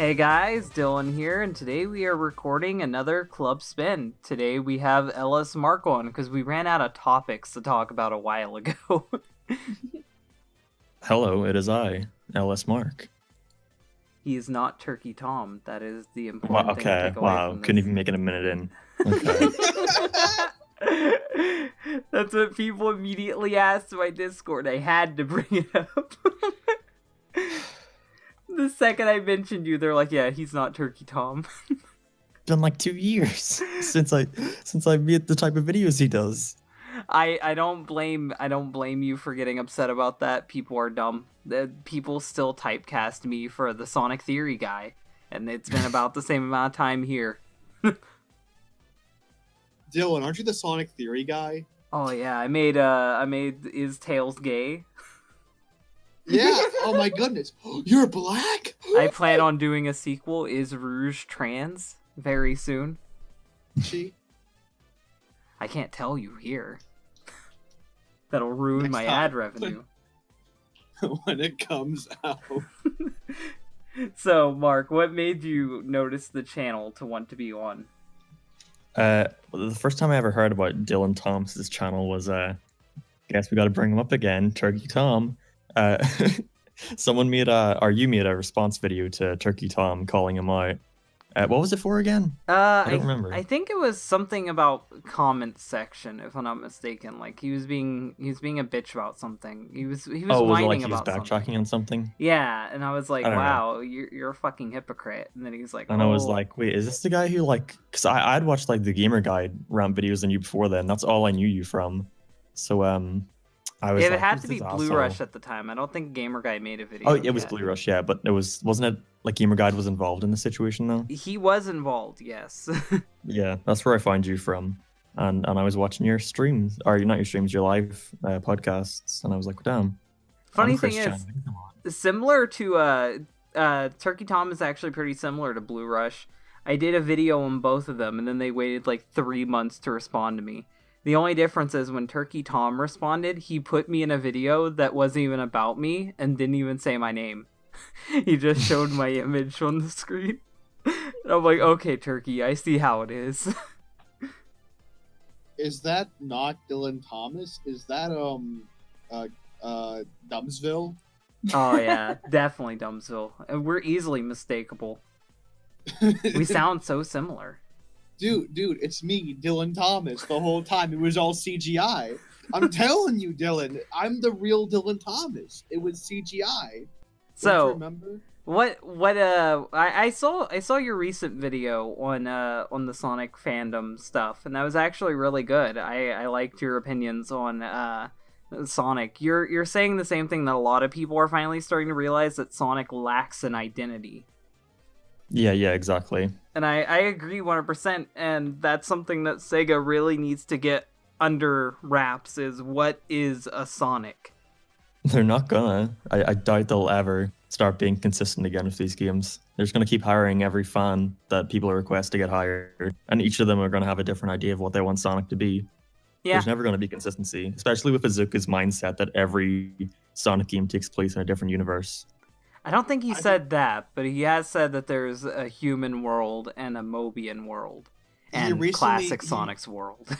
Hey guys, Dylan here, and today we are recording another Club Spin. Today we have Ellis Mark on because we ran out of topics to talk about a while ago. Hello, it is I, LS Mark. He is not Turkey Tom. That is the Wow, important thing to okay, take away wow, from couldn't this. even make it a minute in. Okay. That's what people immediately asked in my Discord. I had to bring it up. The second I mentioned you, they're like, yeah, he's not Turkey Tom. Been like 2 years since I made the type of videos he does. I don't blame you for getting upset about that. People are dumb. People still typecast me for the Sonic Theory guy, and it's been about the same amount of time here. Dylan, aren't you the Sonic Theory guy? Oh yeah, I made Is Tails Gay? Yeah. Oh my goodness. You're black? I plan on doing a sequel, Is Rouge Trans, very soon. She. I can't tell you here. That'll ruin Next my time. ad revenue. When it comes out. So, Mark, what made you notice the channel to want to be on? Well, the first time I ever heard about Dylan Thomas's channel was guess we got to bring him up again, Turkey Tom. Someone made you made a response video to Turkey Tom calling him out. What was it for again? I don't remember. I think it was something about comment section, if I'm not mistaken. Like he was being a bitch about something. He was was it whining like he was about backtracking something. on something? Yeah, and I was like, I don't know. wow, you're a fucking hypocrite. And then he's like, And oh. I was like, wait, is this the guy who because I'd watched like the Gamer Guide rant videos on you before then. That's all I knew you from. So I was it like, had who's to be this Blue asshole? Rush at the time. I don't think Gamer Guy made a video. Oh, it was yet. Blue Rush, yeah, but wasn't it like Gamer Guide was involved in the situation though? He was involved, yes. Yeah, that's where I found you from, and I was watching your streams, or not your streams, your live podcasts, and I was like, damn. Funny I'm thing Chris is, Chan. Come on. similar to Turkey Tom is actually pretty similar to Blue Rush. I did a video on both of them, and then they waited like 3 months to respond to me. The only difference is when Turkey Tom responded, he put me in a video that wasn't even about me and didn't even say my name. He just showed my image on the screen. And I'm like, okay, Turkey, I see how it is. Is that not Dylan Thomas? Is that Dumbsville? Oh yeah, definitely Dumbsville. And we're easily mistakable. We sound so similar. Dude, it's me, Dylan Thomas, the whole time. It was all CGI. I'm telling you, Dylan, I'm the real Dylan Thomas. It was CGI. Don't you So remember? I saw your recent video on the Sonic fandom stuff, and that was actually really good. I liked your opinions on Sonic. You're saying the same thing that a lot of people are finally starting to realize, that Sonic lacks an identity. Yeah, exactly. And I agree 100%, and that's something that Sega really needs to get under wraps, is what is a Sonic? They're not gonna. I doubt they'll ever start being consistent again with these games. They're just gonna keep hiring every fan that people request to get hired, and each of them are gonna have a different idea of what they want Sonic to be. Yeah, There's never gonna be consistency, especially with Izuka's mindset that every Sonic game takes place in a different universe. I don't think he said that, but he has said that there's a human world and a Mobian world, and classic Sonic's world.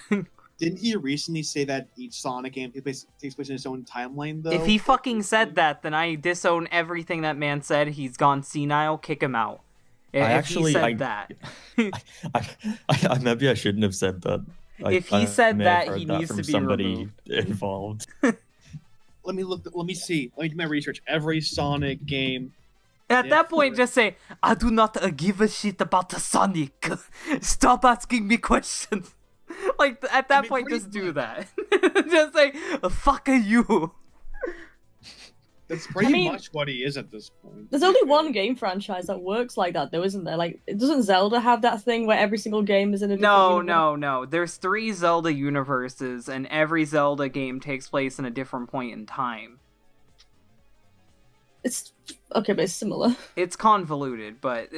Didn't he recently say that each Sonic game takes place in its own timeline, though? If he fucking said that, then I disown everything that man said. He's gone senile. Kick him out. If he said that. Maybe I shouldn't have said that. If he said may have that, heard he that needs from to be somebody removed. involved. Let me look. Let me see. Let me do my research. Every Sonic game. At that point, just say, I do not give a shit about the Sonic. Stop asking me questions. Like, at that point, pretty just do that. Just say, fuck you. That's pretty mean- much what he is at this point. There's only one game franchise that works like that, though, isn't there? Like, doesn't Zelda have that thing where every single game is in a different universe? No. There's 3 Zelda universes, and every Zelda game takes place in a different point in time. It's okay, but it's similar. It's convoluted, but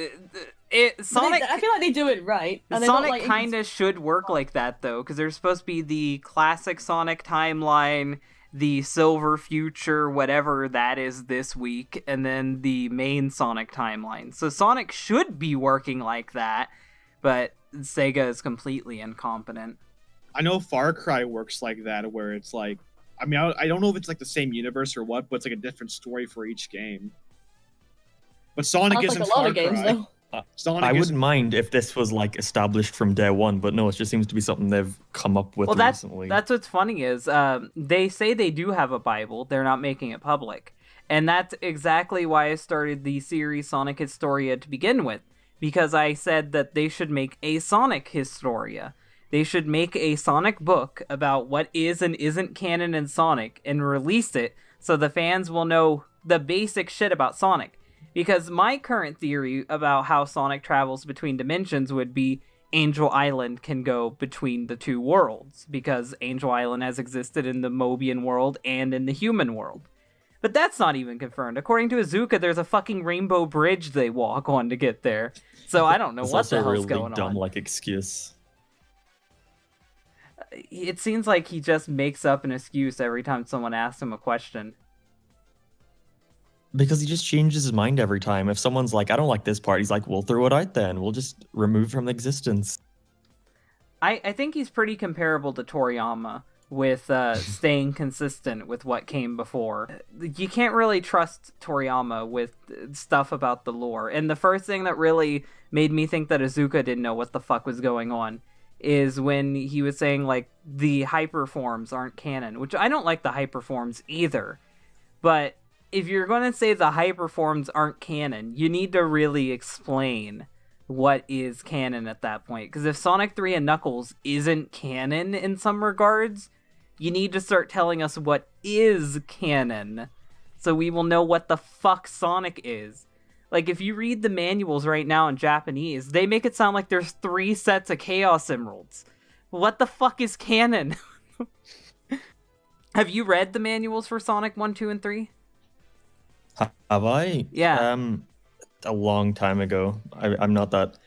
But Sonic. I feel like they do it right. And they're not, Sonic like, kind of should work like that, though, because there's supposed to be the classic Sonic timeline, the Silver Future, whatever that is this week, and then the main Sonic timeline. So Sonic should be working like that, but Sega is completely incompetent. I know Far Cry works like that, where it's like, I mean, I don't know if it's like the same universe or what, but it's like a different story for each game. But Sonic Sounds isn't like a lot Far of games, Cry. though. Sonic I isn't- wouldn't mind if this was like established from day one, but no, it just seems to be something they've come up with Well, recently. that's what's funny is they say they do have a Bible, they're not making it public. And that's exactly why I started the series Sonic Historia to begin with, because I said that they should make a Sonic Historia. They should make a Sonic book about what is and isn't canon in Sonic and release it so the fans will know the basic shit about Sonic. Because my current theory about how Sonic travels between dimensions would be Angel Island can go between the two worlds, because Angel Island has existed in the Mobian world and in the human world. But that's not even confirmed. According to Azuka, there's a fucking rainbow bridge they walk on to get there. So I don't know It's what also the a hell's really going dumb on. like excuse. It seems like he just makes up an excuse every time someone asks him a question. Because he just changes his mind every time. If someone's like, I don't like this part, he's like, we'll throw it out then. We'll just remove from existence. I think he's pretty comparable to Toriyama with staying consistent with what came before. You can't really trust Toriyama with stuff about the lore. And the first thing that really made me think that Azuka didn't know what the fuck was going on is when he was saying, like, the hyperforms aren't canon, which I don't like the hyperforms either. But if you're going to say the hyperforms aren't canon, you need to really explain what is canon at that point. Because if Sonic 3 and Knuckles isn't canon in some regards, you need to start telling us what is canon, so we will know what the fuck Sonic is. Like, if you read the manuals right now in Japanese, they make it sound like there's 3 sets of Chaos Emeralds. What the fuck is canon? Have you read the manuals for Sonic 1, 2, and 3? Have I? Yeah. A long time ago. I'm not that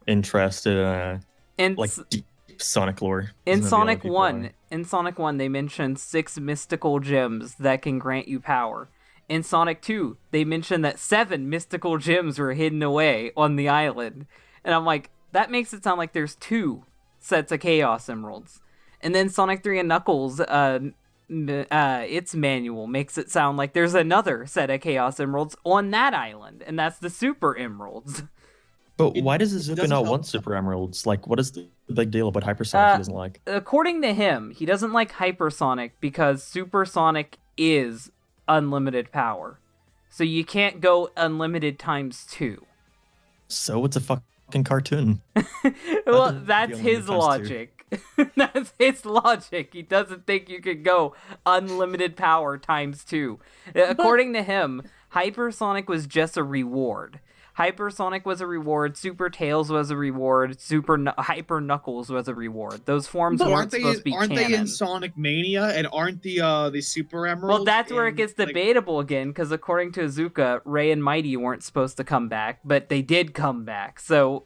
interested in In, like deep Sonic lore. in as maybe other Sonic people 1, are. in Sonic 1, they mentioned 6 mystical gems that can grant you power. In Sonic 2, they mentioned that 7 mystical gems were hidden away on the island. And I'm like, that makes it sound like there's 2 sets of Chaos Emeralds. And then Sonic 3 and Knuckles, its manual makes it sound like there's another set of Chaos Emeralds on that island, and that's the Super Emeralds. But It- why does it Azuka doesn't not help. want Super Emeralds? Like, what is the big deal about Hypersonic he doesn't like? According to him, he doesn't like Hypersonic because Supersonic is unlimited power. So you can't go unlimited times 2. So it's a fucking cartoon. Well, doesn't that's feel his unlimited times 2. logic. That's his logic. He doesn't think you could go unlimited power times 2. According to him, Hypersonic was just a reward. Hypersonic was a reward, Super Tails was a reward, Hyper Knuckles was a reward. Those forms But weren't supposed to be aren't canon. they in Sonic Mania and aren't the Super Emeralds? Well, that's where it in, gets like- debatable again, because according to Azuka, Ray and Mighty weren't supposed to come back, but they did come back. So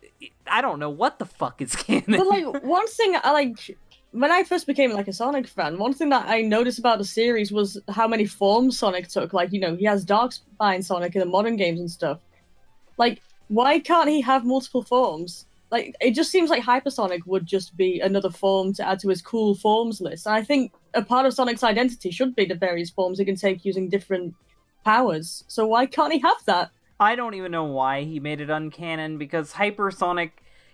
I don't know what the fuck is canon. But like one thing I like when I first became like a Sonic fan, one thing that I noticed about the series was how many forms Sonic took. Like, you know, he has Darkspine Sonic in the modern games and stuff. Like, why can't he have multiple forms? Like, it just seems like Hypersonic would just be another form to add to his cool forms list. And I think a part of Sonic's identity should be the various forms he can take using different powers. So why can't he have that? I don't even know why he made it uncanon, because Hypersonic,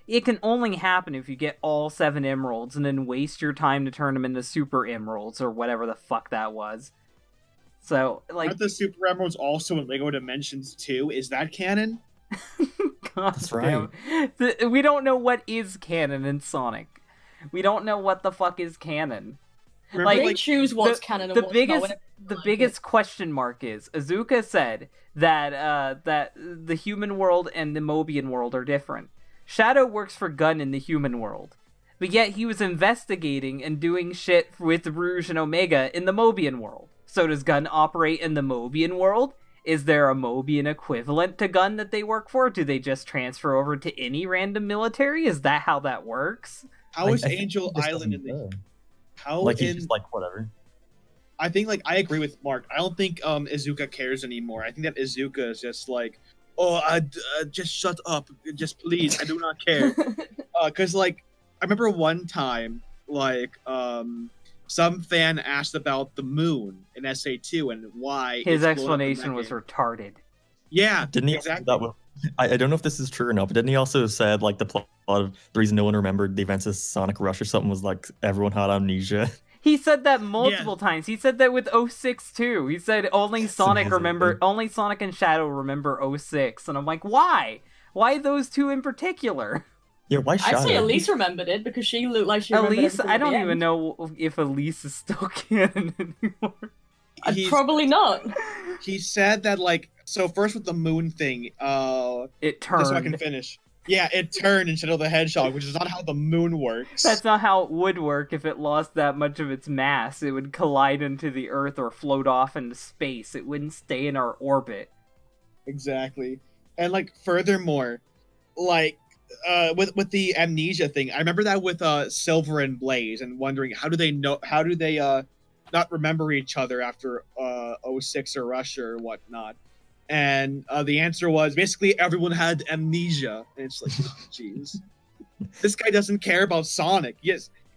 it can only happen if you get all 7 emeralds and then waste your time to turn them into Super Emeralds or whatever the fuck that was. So, like, Aren't the Super Emeralds also in Lego Dimensions 2? Is that canon? God That's damn. We don't know what is canon in Sonic. We don't know what the fuck is canon. Remember, Like, They choose what's canon and the what's biggest not. whenever the they like biggest it. question mark is Azuka said that that the human world and the Mobian world are different. Shadow works for Gun in the human world, but yet he was investigating and doing shit with Rouge and Omega in the Mobian world. So does Gun operate in the Mobian world? Is there a Mobian equivalent to Gun that they work for? Do they just transfer over to any random military? Is that how that works? How is I think Angel he just Island in doesn't the know. how Like he's in just like whatever. I think like I agree with Mark. I don't think Izuka cares anymore. I think that Izuka is just like, oh, just shut up, just please, I do not care. Because like I remember one time like some fan asked about the moon in SA2 and why His it's blown up in explanation that was game. retarded. Yeah, Didn't he exactly. that with, I don't know if this is true or not, but didn't he also said like the plot of the reason no one remembered the events of Sonic Rush or something was like everyone had amnesia? He said that multiple times. He said that with 06 too. He said only Sonic amazing. only Sonic and Shadow remember 06, and I'm like, why? Why those two in particular? Yeah, why Shadow? I'd say Elise remembered it because she looked like she remembered Elise, everything I at the don't end. even know if Elise is still canon anymore. Probably not. He said that like so first with the moon thing, It just so I can turned. finish. Yeah, it turned in Shadow the Hedgehog, which is not how the moon works. That's not how it would work if it lost that much of its mass. It would collide into the Earth or float off into space. It wouldn't stay in our orbit. Exactly. And like furthermore, like with the amnesia thing, I remember that with Silver and Blaze and wondering how do they not remember each other after 06 or Russia or whatnot. And the answer was basically everyone had amnesia. And it's like, oh, jeez. This guy doesn't care about Sonic. He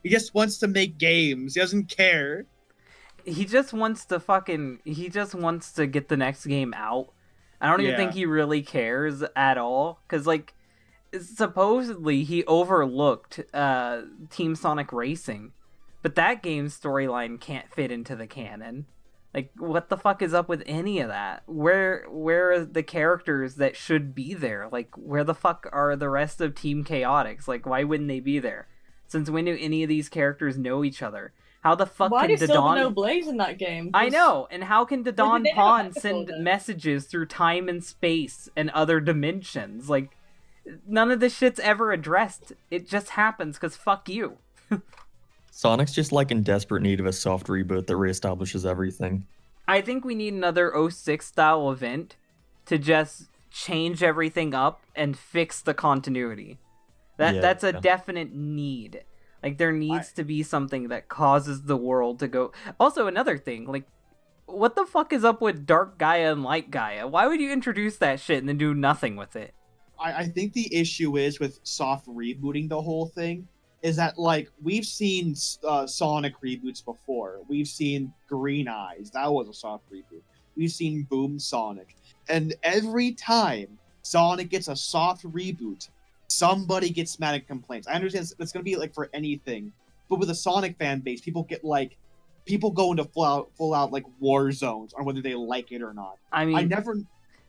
just wants to make games. He doesn't care. He just wants to get the next game out. I don't even Yeah. think he really cares at all. Because, like, supposedly he overlooked Team Sonic Racing. But that game's storyline can't fit into the canon. Like, what the fuck is up with any of that? Where are the characters that should be there? Like, where the fuck are the rest of Team Chaotix? Like, why wouldn't they be there? Since when do any of these characters know each other? How the fuck Why can do Silver Dodon... know Blaze in that game? I know, and how can Dodon they have Pawn episodes send then? messages through time and space and other dimensions? Like, none of this shit's ever addressed. It just happens because fuck you. Sonic's just like in desperate need of a soft reboot that reestablishes everything. I think we need another 06 style event to just change everything up and fix the continuity. That's a Yeah. definite need. Like, there needs to be something that causes the world to go. Also, another thing, like, what the fuck is up with Dark Gaia and Light Gaia? Why would you introduce that shit and then do nothing with it? I think the issue is with soft rebooting the whole thing is that like we've seen Sonic reboots before. We've seen Green Eyes, that was a soft reboot. We've seen Boom Sonic, and every time Sonic gets a soft reboot, somebody gets mad and complains. I understand it's gonna be like for anything, but with a Sonic fan base, people go into full out like war zones on whether they like it or not. I mean, I never.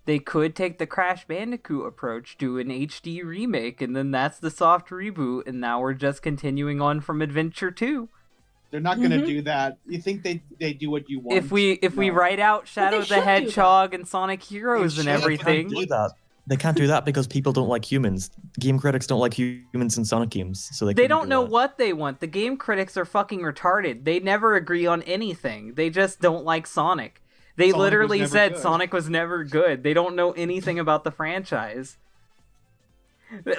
they could take the Crash Bandicoot approach, do an HD remake, and then that's the soft reboot, and now we're just continuing on from Adventure 2. They're not gonna Mhm. do that. You think they do what you want? If we No. write out Shadow they the should do that. Hedgehog and Sonic Heroes and should. They can't everything, do that. They can't do that because people don't like humans. Game critics don't like humans in Sonic games, so they they couldn't don't do know that. what they want. The game critics are fucking retarded. They never agree on anything. They just don't like Sonic. They Sonic was literally never said good. Sonic was never good. They don't know anything about the franchise.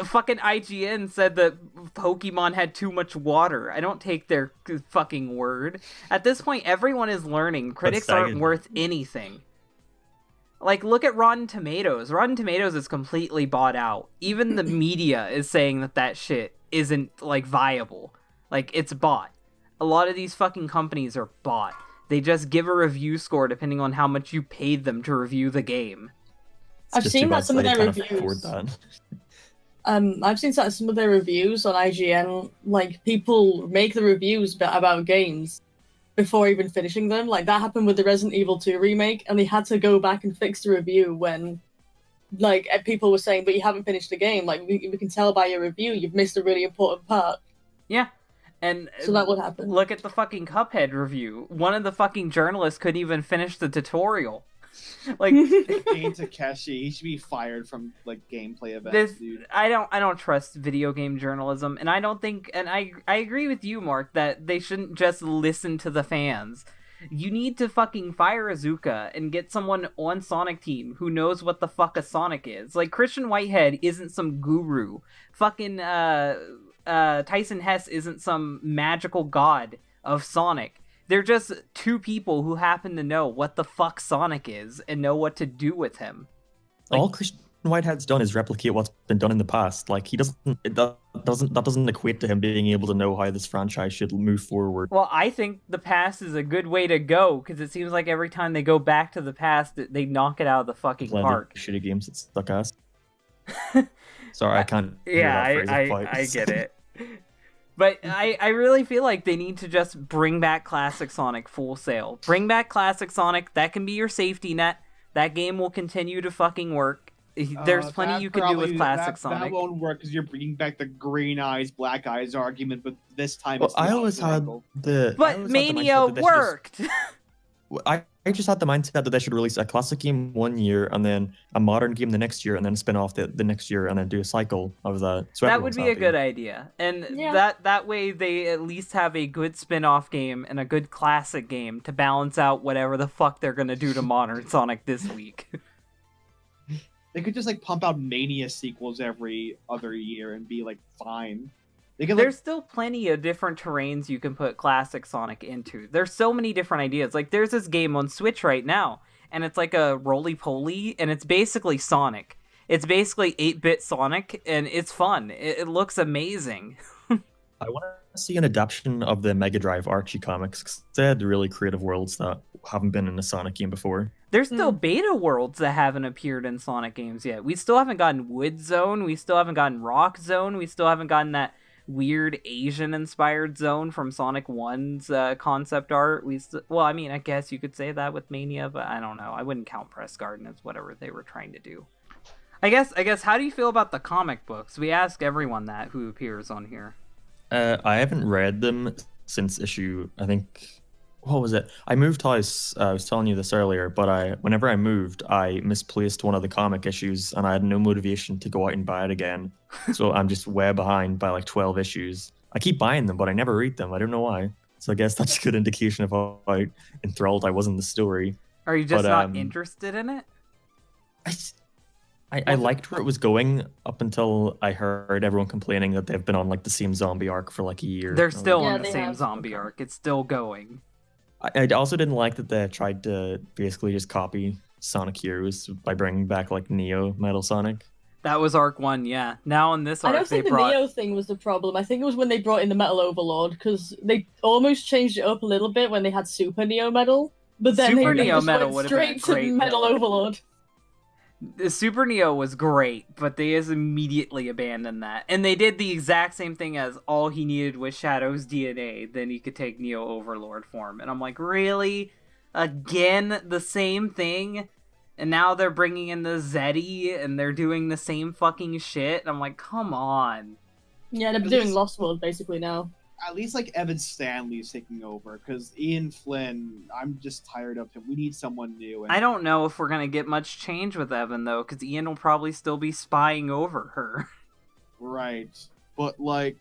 Fucking IGN said that Pokemon had too much water. I don't take their fucking word. At this point, everyone is learning. Critics aren't second. worth anything. Like, look at Rotten Tomatoes. Rotten Tomatoes is completely bought out. Even the media is saying that shit isn't, like, viable. Like, it's bought. A lot of these fucking companies are bought. They just give a review score depending on how much you paid them to review the game. It's I've just seen too that bad some of they their can't afford reviews. that. I've seen some of their reviews on IGN. Like, people make the reviews about games before even finishing them. Like, that happened with the Resident Evil 2 remake, and they had to go back and fix the review when, like, people were saying, but you haven't finished the game. Like, we can tell by your review you've missed a really important part. Yeah. And So that would happen. look at the fucking Cuphead review. One of the fucking journalists couldn't even finish the tutorial. Like, Kane Takeshi, he should be fired from like gameplay events, dude. I don't trust video game journalism, and I don't think, and I agree with you, Mark, that they shouldn't just listen to the fans. You need to fucking fire Azuka and get someone on Sonic Team who knows what the fuck a Sonic is. Like, Christian Whitehead isn't some guru. Fucking Tyson Hess isn't some magical god of Sonic. They're just two people who happen to know what the fuck Sonic is and know what to do with him. Like- All Christian Whitehead's done is replicate what's been done in the past. Like that doesn't equate to him being able to know how this franchise should move forward. Well, I think the past is a good way to go because it seems like every time they go back to the past, they knock it out of the fucking Plenty park. of shitty games that suck ass. Sorry, I can't. hear Yeah, that phrase quite. I get it. But I really feel like they need to just bring back Classic Sonic full sail. Bring back Classic Sonic. That can be your safety net. That game will continue to fucking work. There's plenty That you can do with probably- Classic that, Sonic. That won't work because you're bringing back the green eyes, black eyes argument, but this time Well, it's the I always opposite had angle. the. I But always had the Mania mindset that they should just- worked. I just had the mindset that they should release a classic game one year and then a modern game the next year and then spin off the next year and then do a cycle of that. So That would everyone's be a happy. good idea. And Yeah. that way they at least have a good spin-off game and a good classic game to balance out whatever the fuck they're going to do to modern Sonic this week. They could just like pump out Mania sequels every other year and be like fine. They could There's still plenty of different terrains you can put classic Sonic into. There's so many different ideas. Like there's this game on Switch right now, and it's like a roly-poly, and it's basically Sonic. It's basically 8-bit Sonic, and it's fun. It looks amazing. I want to see an adaptation of the Mega Drive Archie comics 'cause they had really creative worlds that haven't been in a Sonic game before. There's still beta worlds that haven't appeared in Sonic games yet. We still haven't gotten Wood Zone. We still haven't gotten Rock Zone. We still haven't gotten that weird Asian-inspired zone from Sonic 1's concept art. Well, I mean, I guess you could say that with Mania, but I don't know. I wouldn't count Press Garden as whatever they were trying to do. I guess, how do you feel about the comic books? We ask everyone that who appears on here. I haven't read them since issue, I think, what was it? I moved house. I was telling you this earlier, but whenever I moved, I misplaced one of the comic issues, and I had no motivation to go out and buy it again. So I'm just way behind by like 12 issues. I keep buying them, but I never read them. I don't know why. So I guess that's a good indication of how enthralled I was in the story. Are you just But, not interested in it? I liked where it was going up until I heard everyone complaining that they've been on like the same zombie arc for like a year. They're I was still like, Yeah, on the they same have. zombie Okay. arc. It's still going. I also didn't like that they tried to basically just copy Sonic Heroes by bringing back like Neo Metal Sonic. That was arc 1, yeah. Now in this I arc, don't they think the brought... Neo thing was the problem. I think it was when they brought in the Metal Overlord because they almost changed it up a little bit when they had Super Neo Metal, but then Super they Neo just Metal went would've been a straight to great Metal villain. Overlord. The Super Neo was great, but they just immediately abandoned that. And they did the exact same thing as all he needed was Shadow's DNA, then he could take Neo Overlord form. And I'm like, really? Again, the same thing? And now they're bringing in the Zeddy, and they're doing the same fucking shit? And I'm like, come on. Yeah, they're At doing least- Lost World basically now. At least like Evan Stanley's taking over because Ian Flynn, I'm just tired of him. We need someone new. And I don't know if we're gonna get much change with Evan, though, because Ian will probably still be spying over her. Right, but like,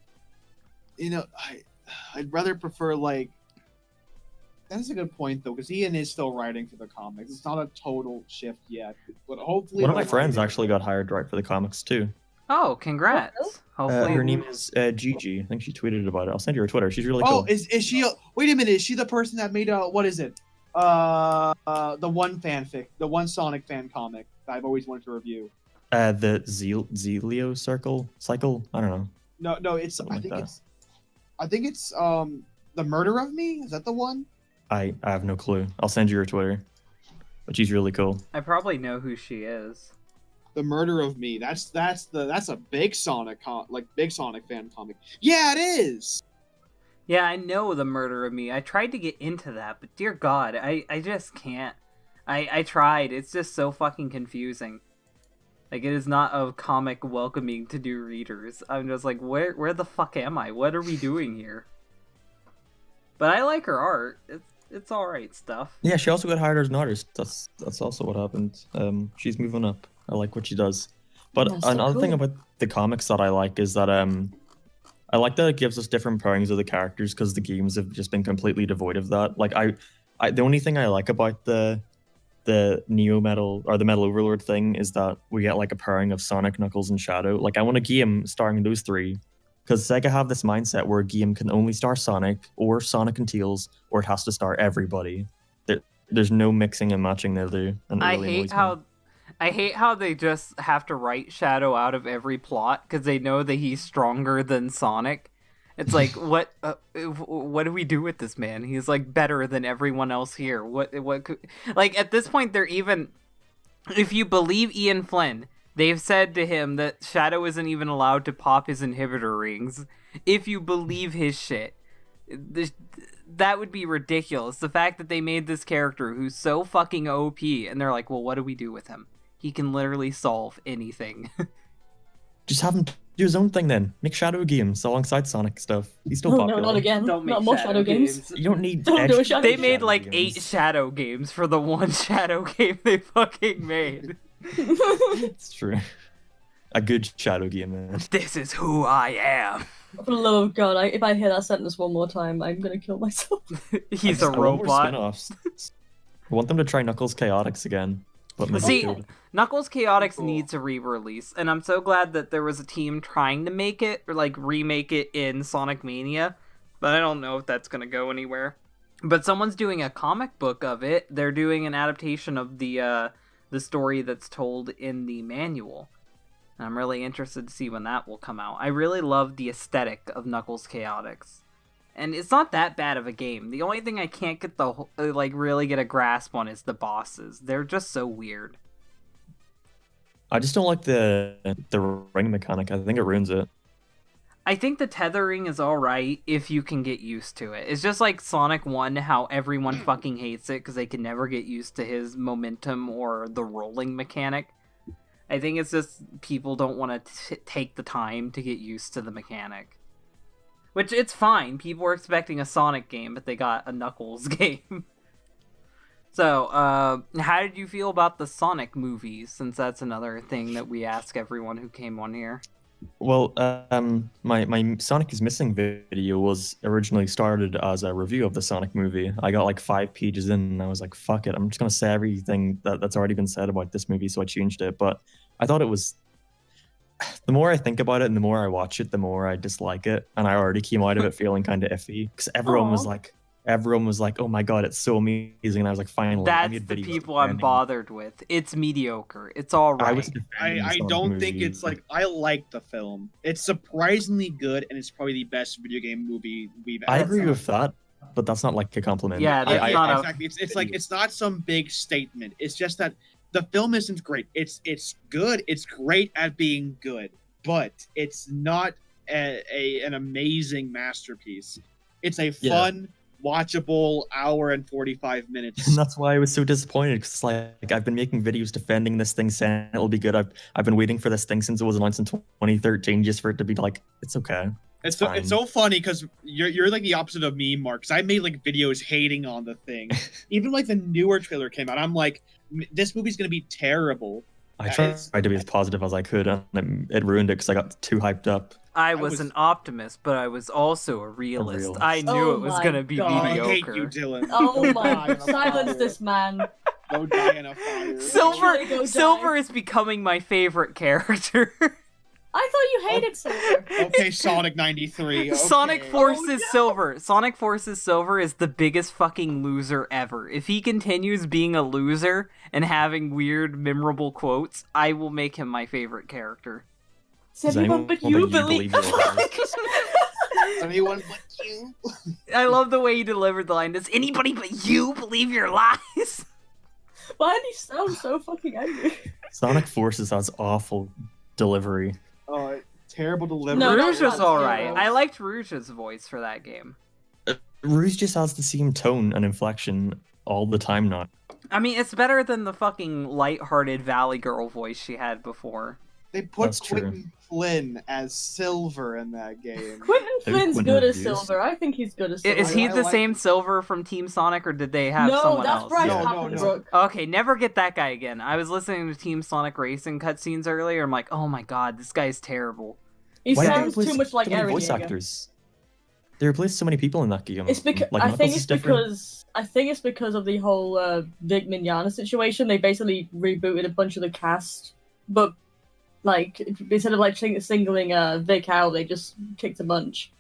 I'd rather prefer like. That's a good point though, because Ian is still writing for the comics. It's not a total shift yet, but hopefully. One of my they'll friends write it. actually got hired to write for the comics too. Oh, congrats. Hopefully. Her name is Gigi. I think she tweeted about it. I'll send you her Twitter. She's really Oh, cool. is she? Wait a minute, is she the person that made what is it? The one fanfic, the one Sonic fan comic that I've always wanted to review. The Zelio cycle. I don't know. No, it's. Something I like think that. it's. I think it's the Murder of Me. Is that the one? I have no clue. I'll send you her Twitter. But she's really cool. I probably know who she is. The Murder of Me. That's a big Sonic big Sonic fan comic. Yeah, it is. Yeah, I know the Murder of Me. I tried to get into that, but dear God, I just can't. I tried. It's just so fucking confusing. Like, it is not a comic welcoming to new readers. I'm just like, where the fuck am I? What are we doing here? But I like her art. It's alright stuff. Yeah, she also got hired as an artist. That's also what happened. She's moving up. I like what she does. But That's so another thing cool. about the comics that I like is that I like that it gives us different pairings of the characters because the games have just been completely devoid of that. Like I the only thing I like about the Neo Metal or the Metal Overlord thing is that we get like a pairing of Sonic, Knuckles, and Shadow. Like I want a game starring those three Because Sega have this mindset where a game can only star Sonic or Sonic and Tails, or it has to star everybody. There's no mixing and matching there. And it I really hate annoys me. how they just have to write Shadow out of every plot because they know that he's stronger than Sonic. It's like, what do we do with this man? He's like better than everyone else here. Like at this point, they're even, if you believe Ian Flynn, they've said to him that Shadow isn't even allowed to pop his inhibitor rings. If you believe his shit, that would be ridiculous. The fact that they made this character who's so fucking OP, and they're like, well, what do we do with him? He can literally solve anything. Just have him do his own thing then. Make Shadow games alongside Sonic stuff. He's still Oh popular. no, not again. Don't make Not more Shadow Shadow games. You don't need. Don't do a extra Shadow They game. made like 8 games. Shadow games for the one Shadow game they fucking made. It's true. A good Shadow game, man. This is who I am. For the love of God, if I hear that sentence one more time, I'm gonna kill myself. He's a I want more robot. spin-offs. I want them to try Knuckles Chaotix again. But maybe See, killed. Knuckles Chaotix Cool. needs a re-release, and I'm so glad that there was a team trying to make it, or like remake it in Sonic Mania, but I don't know if that's gonna go anywhere. But someone's doing a comic book of it. They're doing an adaptation of the story that's told in the manual. And I'm really interested to see when that will come out. I really love the aesthetic of Knuckles Chaotix. And it's not that bad of a game. The only thing I can't get really get a grasp on is the bosses. They're just so weird. I just don't like the ring mechanic. I think it ruins it. I think the tethering is alright if you can get used to it. It's just like Sonic 1, how everyone fucking hates it because they can never get used to his momentum or the rolling mechanic. I think it's just people don't want to take the time to get used to the mechanic. Which, it's fine. People were expecting a Sonic game, but they got a Knuckles game. So, how did you feel about the Sonic movies, since that's another thing that we ask everyone who came on here? Well, my Sonic is Missing video was originally started as a review of the Sonic movie. I got like 5 pages in, and I was like, "Fuck it, I'm just gonna say everything that's already been said about this movie." So I changed it, but I thought it was. The more I think about it, and the more I watch it, the more I dislike it, and I already came out of it feeling kind of iffy because everyone was like, "Oh my god, it's so amazing," and I was like, "Finally." I That's made the videos people I'm defending- bothered with. It's mediocre. It's alright. I was defending the I Sonic don't think movie. it's like I like the film. It's surprisingly good, and it's probably the best video game movie we've ever. I agree done. with that, but that's not like a compliment. Yeah, that's not a- exactly. It's like it's not some big statement. It's just that the film isn't great. It's good. It's great at being good, but it's not an amazing masterpiece. It's a Yeah. fun, watchable hour and 45 minutes. And that's why I was so disappointed because like I've been making videos defending this thing, saying it'll be good. I've been waiting for this thing since it was announced in 2013, just for it to be like, it's okay. It's fine. so funny because you're like the opposite of me, Mark. Because I made like videos hating on the thing. Even like the newer trailer came out, I'm like, this movie's gonna be terrible. I Yeah, tried it's- to be as positive as I could, and it ruined it because I got too hyped up. I was was- an optimist, but I was also a realist. realist. I knew Oh it was my gonna be God. I hate mediocre. you, Dylan. Oh Go my! die in a Silence fire. this man. Go die in a fire. Silver, Literally go die. Silver is becoming my favorite character. I thought you hated Silver. Okay, Sonic 93. Okay. Sonic Oh, Forces Silver. Sonic Forces Silver is the biggest fucking loser ever. If he continues being a loser and having weird, memorable quotes, I will make him my favorite character. Does anyone anyone but but you you believe? believe you're alive? Anyone but you? I love the way he delivered the line. Does anybody but you believe your lies? Why do you sound so fucking angry? Sonic Forces has awful delivery. Terrible delivery. No, Rouge was not alright. terrible. I liked Rouge's voice for that game. Rouge just has the same tone and inflection all the time now. I mean, it's better than the fucking light-hearted Valley Girl voice she had before. They put That's true. Quentin Flynn as Silver in that game. Quentin Flynn's Quentin good as Reviews. Silver. I think he's good as Silver. Is he I the like- same Silver from Team Sonic, or did they have No, someone that's else? Bryce Yeah. No, no. Papenbrook. Okay, never get that guy again. I was listening to Team Sonic Racing cutscenes earlier. I'm like, oh my god, this guy's terrible. He Why did they sounds replace too much like so many Eren voice Yeager. actors? They replaced so many people in that game. It's because like, I Knuckles think is it's different. because of the whole Vic Mignogna situation. They basically rebooted a bunch of the cast, but Like instead of like singling Vic out, they just kicked a bunch.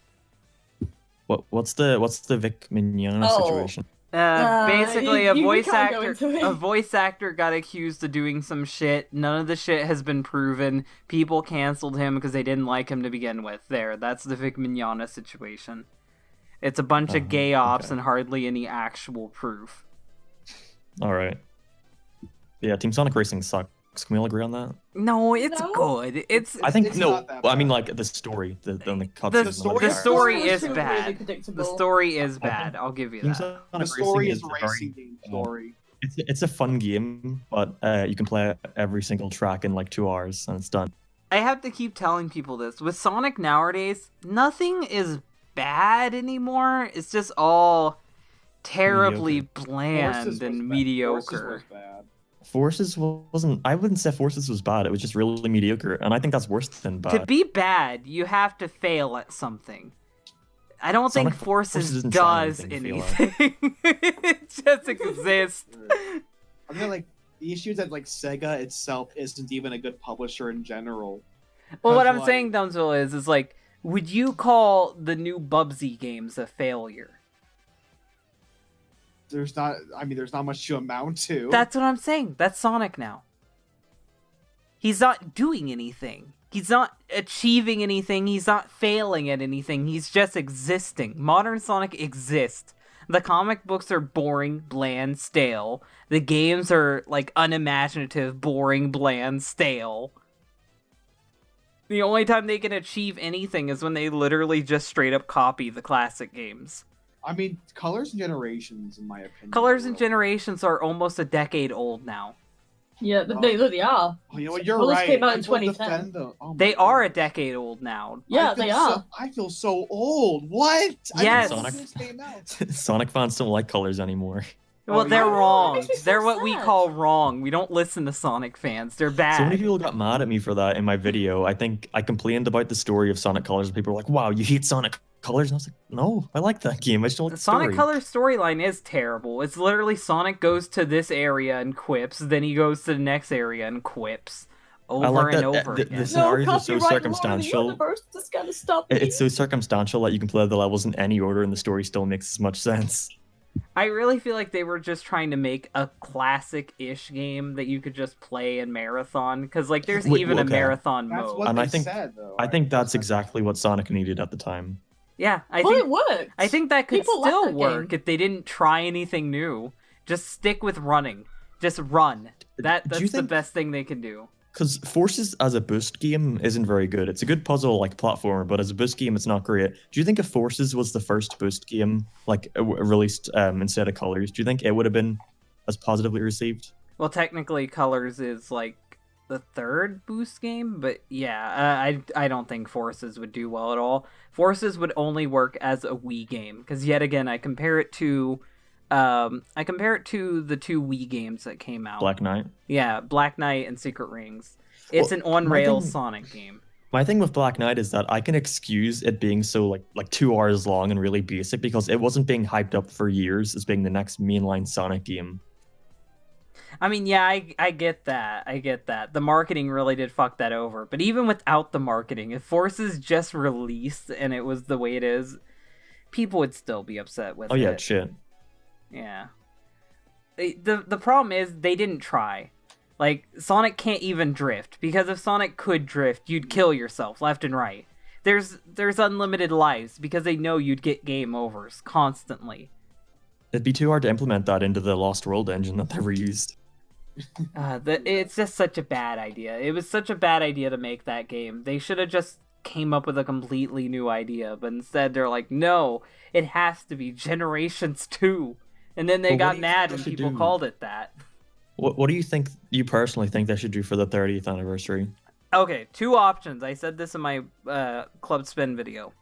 What's the Vic Mignogna Oh. situation? Basically, we can't go into it. a voice actor got accused of doing some shit. None of the shit has been proven. People canceled him because they didn't like him to begin with. That's the Vic Mignogna situation. It's a bunch of gay ops okay. and hardly any actual proof. All right. Yeah, Team Sonic Racing sucks. Can we all agree on that? No, it's No? good. I think It's no. not that I mean, bad. like the story, the cutscenes. The and story- The whatever. story was is really bad. predictable. The story is bad. I'll give you Team that. Sonic The Racing story is a a racing very- game story. It's a fun game, but you can play every single track in like 2 hours and it's done. I have to keep telling people this. With Sonic nowadays, nothing is bad anymore. It's just all terribly bland Forces was and bad. mediocre. Forces was bad. Forces wasn't. I wouldn't say Forces was bad. It was just really mediocre, and I think that's worse than To bad. be bad, you have to fail at something. I don't Sonic think Forces doesn't try does anything to fail anything. It just exists. I mean, like the issue is that like Sega itself isn't even a good publisher in general. Well, what Because, I'm like, saying, Dunsville, is like, would you call the new Bubsy games a failure? there's not. I mean, there's not much to amount to. That's what I'm saying. That's Sonic now. He's not doing anything. He's not achieving anything. He's not failing at anything. He's just existing. Modern Sonic exists. The comic books are boring, bland, stale. The games are, like, unimaginative, boring, bland, stale. The only time they can achieve anything is when they literally just straight up copy the classic games. I mean, Colors and Generations, in my opinion. Colors and were- Generations are almost a decade old now. Yeah, they are. Oh, you know what? You're Colors right. came out in People 2010. defend them. Oh my They are a goodness. decade old now. Yeah, I feel they so- are. I feel so old. What? Yes. I didn't know this came out. Sonic fans don't like colors anymore. Well, Oh, they're yeah. wrong. That makes me so They're what we sad. call wrong. We don't listen to Sonic fans. They're bad. So many people got mad at me for that in my video. I think I complained about the story of Sonic Colors. People were like, "Wow, you hate Sonic Colors?" And I was like, "No, I like that game. I just don't like The the Sonic story." Colors storyline is terrible. It's literally Sonic goes to this area and quips, then he goes to the next area and quips over like and that, over the again. No, scenarios are so copyright law in the circumstantial. universe is gonna stop me. It's so circumstantial that you can play the levels in any order, and the story still makes as much sense. I really feel like they were just trying to make a classic-ish game that you could just play in marathon, because like there's Wait, even a okay. marathon That's mode. what And they I think- said, though. I think that's exactly what Sonic needed at the time. Yeah, I Well, think it worked. I think that could People like still that work game. if they didn't try anything new. Just stick with running. Just run. Do That's you the think- best thing they can do. Because Forces as a boost game isn't very good. It's a good puzzle like platformer, but as a boost game, it's not great. Do you think if Forces was the first boost game, like released instead of Colors, do you think it would have been as positively received? Well, technically, Colors is like the third boost game, but yeah, I don't think Forces would do well at all. Forces would only work as a Wii game because yet again, I compare it to the two Wii games that came out. Black Knight. Yeah, Black Knight and Secret Rings. It's Well, an on-rails thing- Sonic game. My thing with Black Knight is that I can excuse it being so like 2 hours long and really basic because it wasn't being hyped up for years as being the next mainline Sonic game. I mean, yeah, I get that. I get that. The marketing really did fuck that over. But even without the marketing, if Forces just released and it was the way it is, people would still be upset with Oh it. yeah, shit. Yeah. The problem is they didn't try. Like, Sonic can't even drift, because if Sonic could drift, you'd kill yourself left and right. There's unlimited lives, because they know you'd get game overs constantly. It'd be too hard to implement that into the Lost World engine that they were used. It's just such a bad idea. It was such a bad idea to make that game. They should have just came up with a completely new idea, but instead they're like, no, it has to be Generations 2. And then they Well, what got do you mad think and they should people do? called it that. What do you think, you personally think they should do for the 30th anniversary? Okay, two options. I said this in my Club Spin video.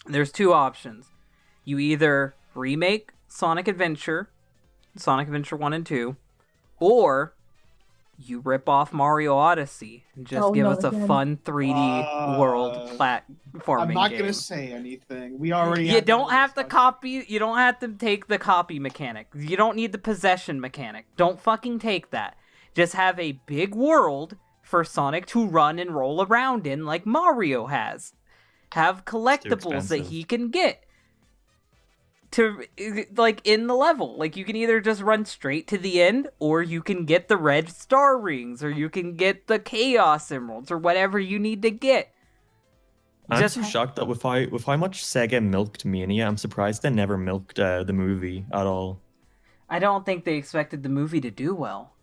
There's two options. You either remake Sonic Adventure 1 and 2, or you rip off Mario Odyssey and just Oh, give no, us a again. fun 3D world platforming I'm not game. gonna say anything. We already. You had don't that have to discussion. copy. You don't have to take the copy mechanic. You don't need the possession mechanic. Don't fucking take that. Just have a big world for Sonic to run and roll around in like Mario has. Have collectibles that he can get to, like, in the level. Like, you can either just run straight to the end, or you can get the red star rings, or you can get the Chaos Emeralds, or whatever you need to get. I'm so shocked that with how much Sega milked Mania, I'm surprised they never milked the movie at all. I don't think they expected the movie to do well.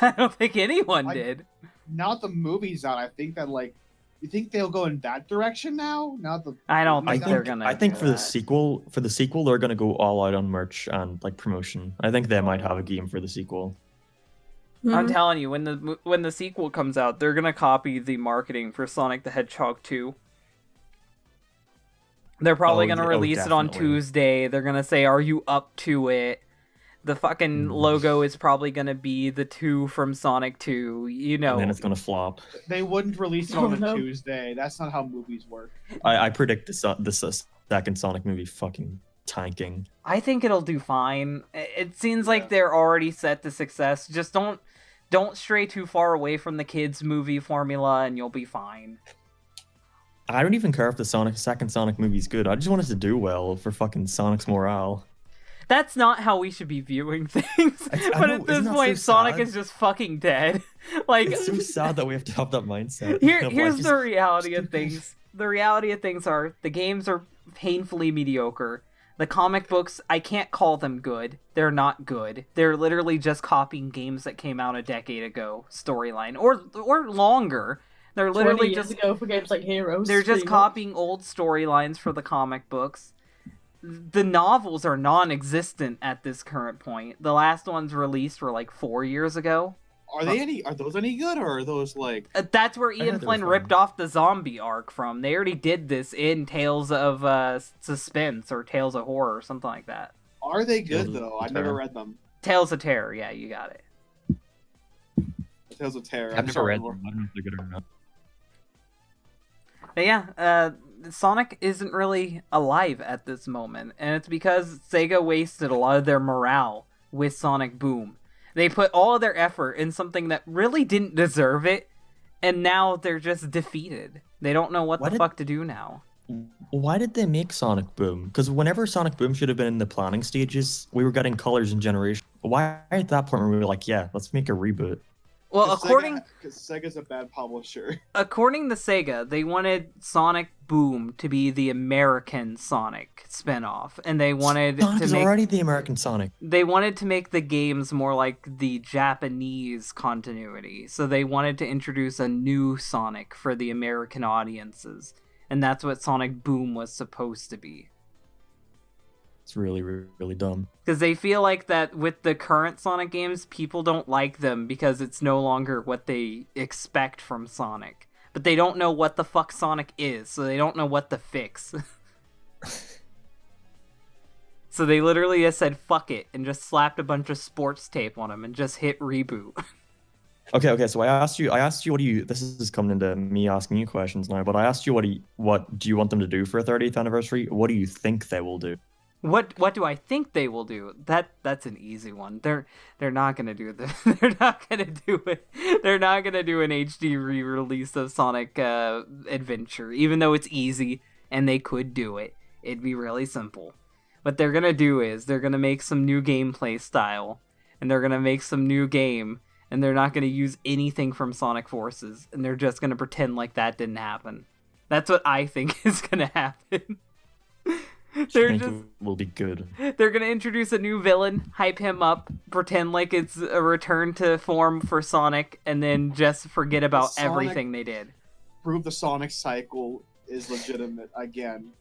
I don't think anyone did. Now that the movie's out, I think that, like, you think they'll go in that direction now? I don't think they're gonna. I think do for that. the sequel, they're gonna go all out on merch and like promotion. I think they might have a game for the sequel. I'm telling you, when the sequel comes out, they're gonna copy the marketing for Sonic the Hedgehog 2. They're probably gonna release it on definitely. Tuesday. They're gonna say, "Are you up to it?" The fucking logo is probably gonna be the 2 from Sonic 2. You know. And then it's gonna flop. They wouldn't release it on a Tuesday. That's not how movies work. I predict this second Sonic movie fucking tanking. I think it'll do fine. It seems like they're already set to success. Just don't stray too far away from the kids' movie formula, and you'll be fine. I don't even care if the second Sonic movie's good. I just want it to do well for fucking Sonic's morale. That's not how we should be viewing things. I But know, at this isn't that point, so Sonic sad? is just fucking dead. Like, It's so sad that we have to have that mindset. here's the reality of things. The reality of things are the games are painfully mediocre. The comic books, I can't call them good. They're not good. They're literally just copying games that came out a decade ago, storyline, or longer. They're 20 literally years just ago for games like Heroes. they're just pretty much. copying old storylines for the comic books. The novels are non-existent at this current point. The last ones released were like 4 years ago. Are those any good, or are those like? That's where heard Ian they were Flynn fun. ripped off the zombie arc from. They already did this in Tales of Suspense or Tales of Horror or something like that. Are they good Tales of though? I've Terror. never read them. Tales of Terror, yeah, you got it. Tales of Terror. I've I'm never sorry, read them. I don't know if they're good or not. But yeah, Sonic isn't really alive at this moment, and it's because Sega wasted a lot of their morale with Sonic Boom. They put all of their effort in something that really didn't deserve it, and now they're just defeated. They don't know what Why the did- fuck to do now. Why did they make Sonic Boom? Because whenever Sonic Boom should have been in the planning stages, we were getting colors and generation. Why at that point were we like, yeah, let's make a reboot? Well, 'Cause because Sega's a bad publisher. according to Sega, they wanted Sonic Boom to be the American Sonic spinoff, and they wanted Sonic to is make already the American Sonic. they wanted to make the games more like the Japanese continuity. So they wanted to introduce a new Sonic for the American audiences, and that's what Sonic Boom was supposed to be. It's really, really dumb. Because they feel like that with the current Sonic games, people don't like them because it's no longer what they expect from Sonic. But they don't know what the fuck Sonic is, so they don't know what to fix. So they literally just said fuck it and just slapped a bunch of sports tape on him and just hit reboot. Okay. So I asked you what do you? This is coming into me asking you questions now, but I asked you what do you want them to do for a 30th anniversary? What do you think they will do? What do I think they will do? That's an easy one. They're not gonna do this. They're not gonna do it. They're not gonna do an HD re-release of Sonic Adventure, even though it's easy and they could do it. It'd be really simple. What they're gonna do is they're gonna make some new gameplay style, and they're gonna make some new game, and they're not gonna use anything from Sonic Forces, and they're just gonna pretend like that didn't happen. That's what I think is gonna happen. I They're think just it will be good. they're gonna introduce a new villain, hype him up, pretend like it's a return to form for Sonic, and then just forget about Sonic- everything they did. Prove the Sonic cycle is legitimate again.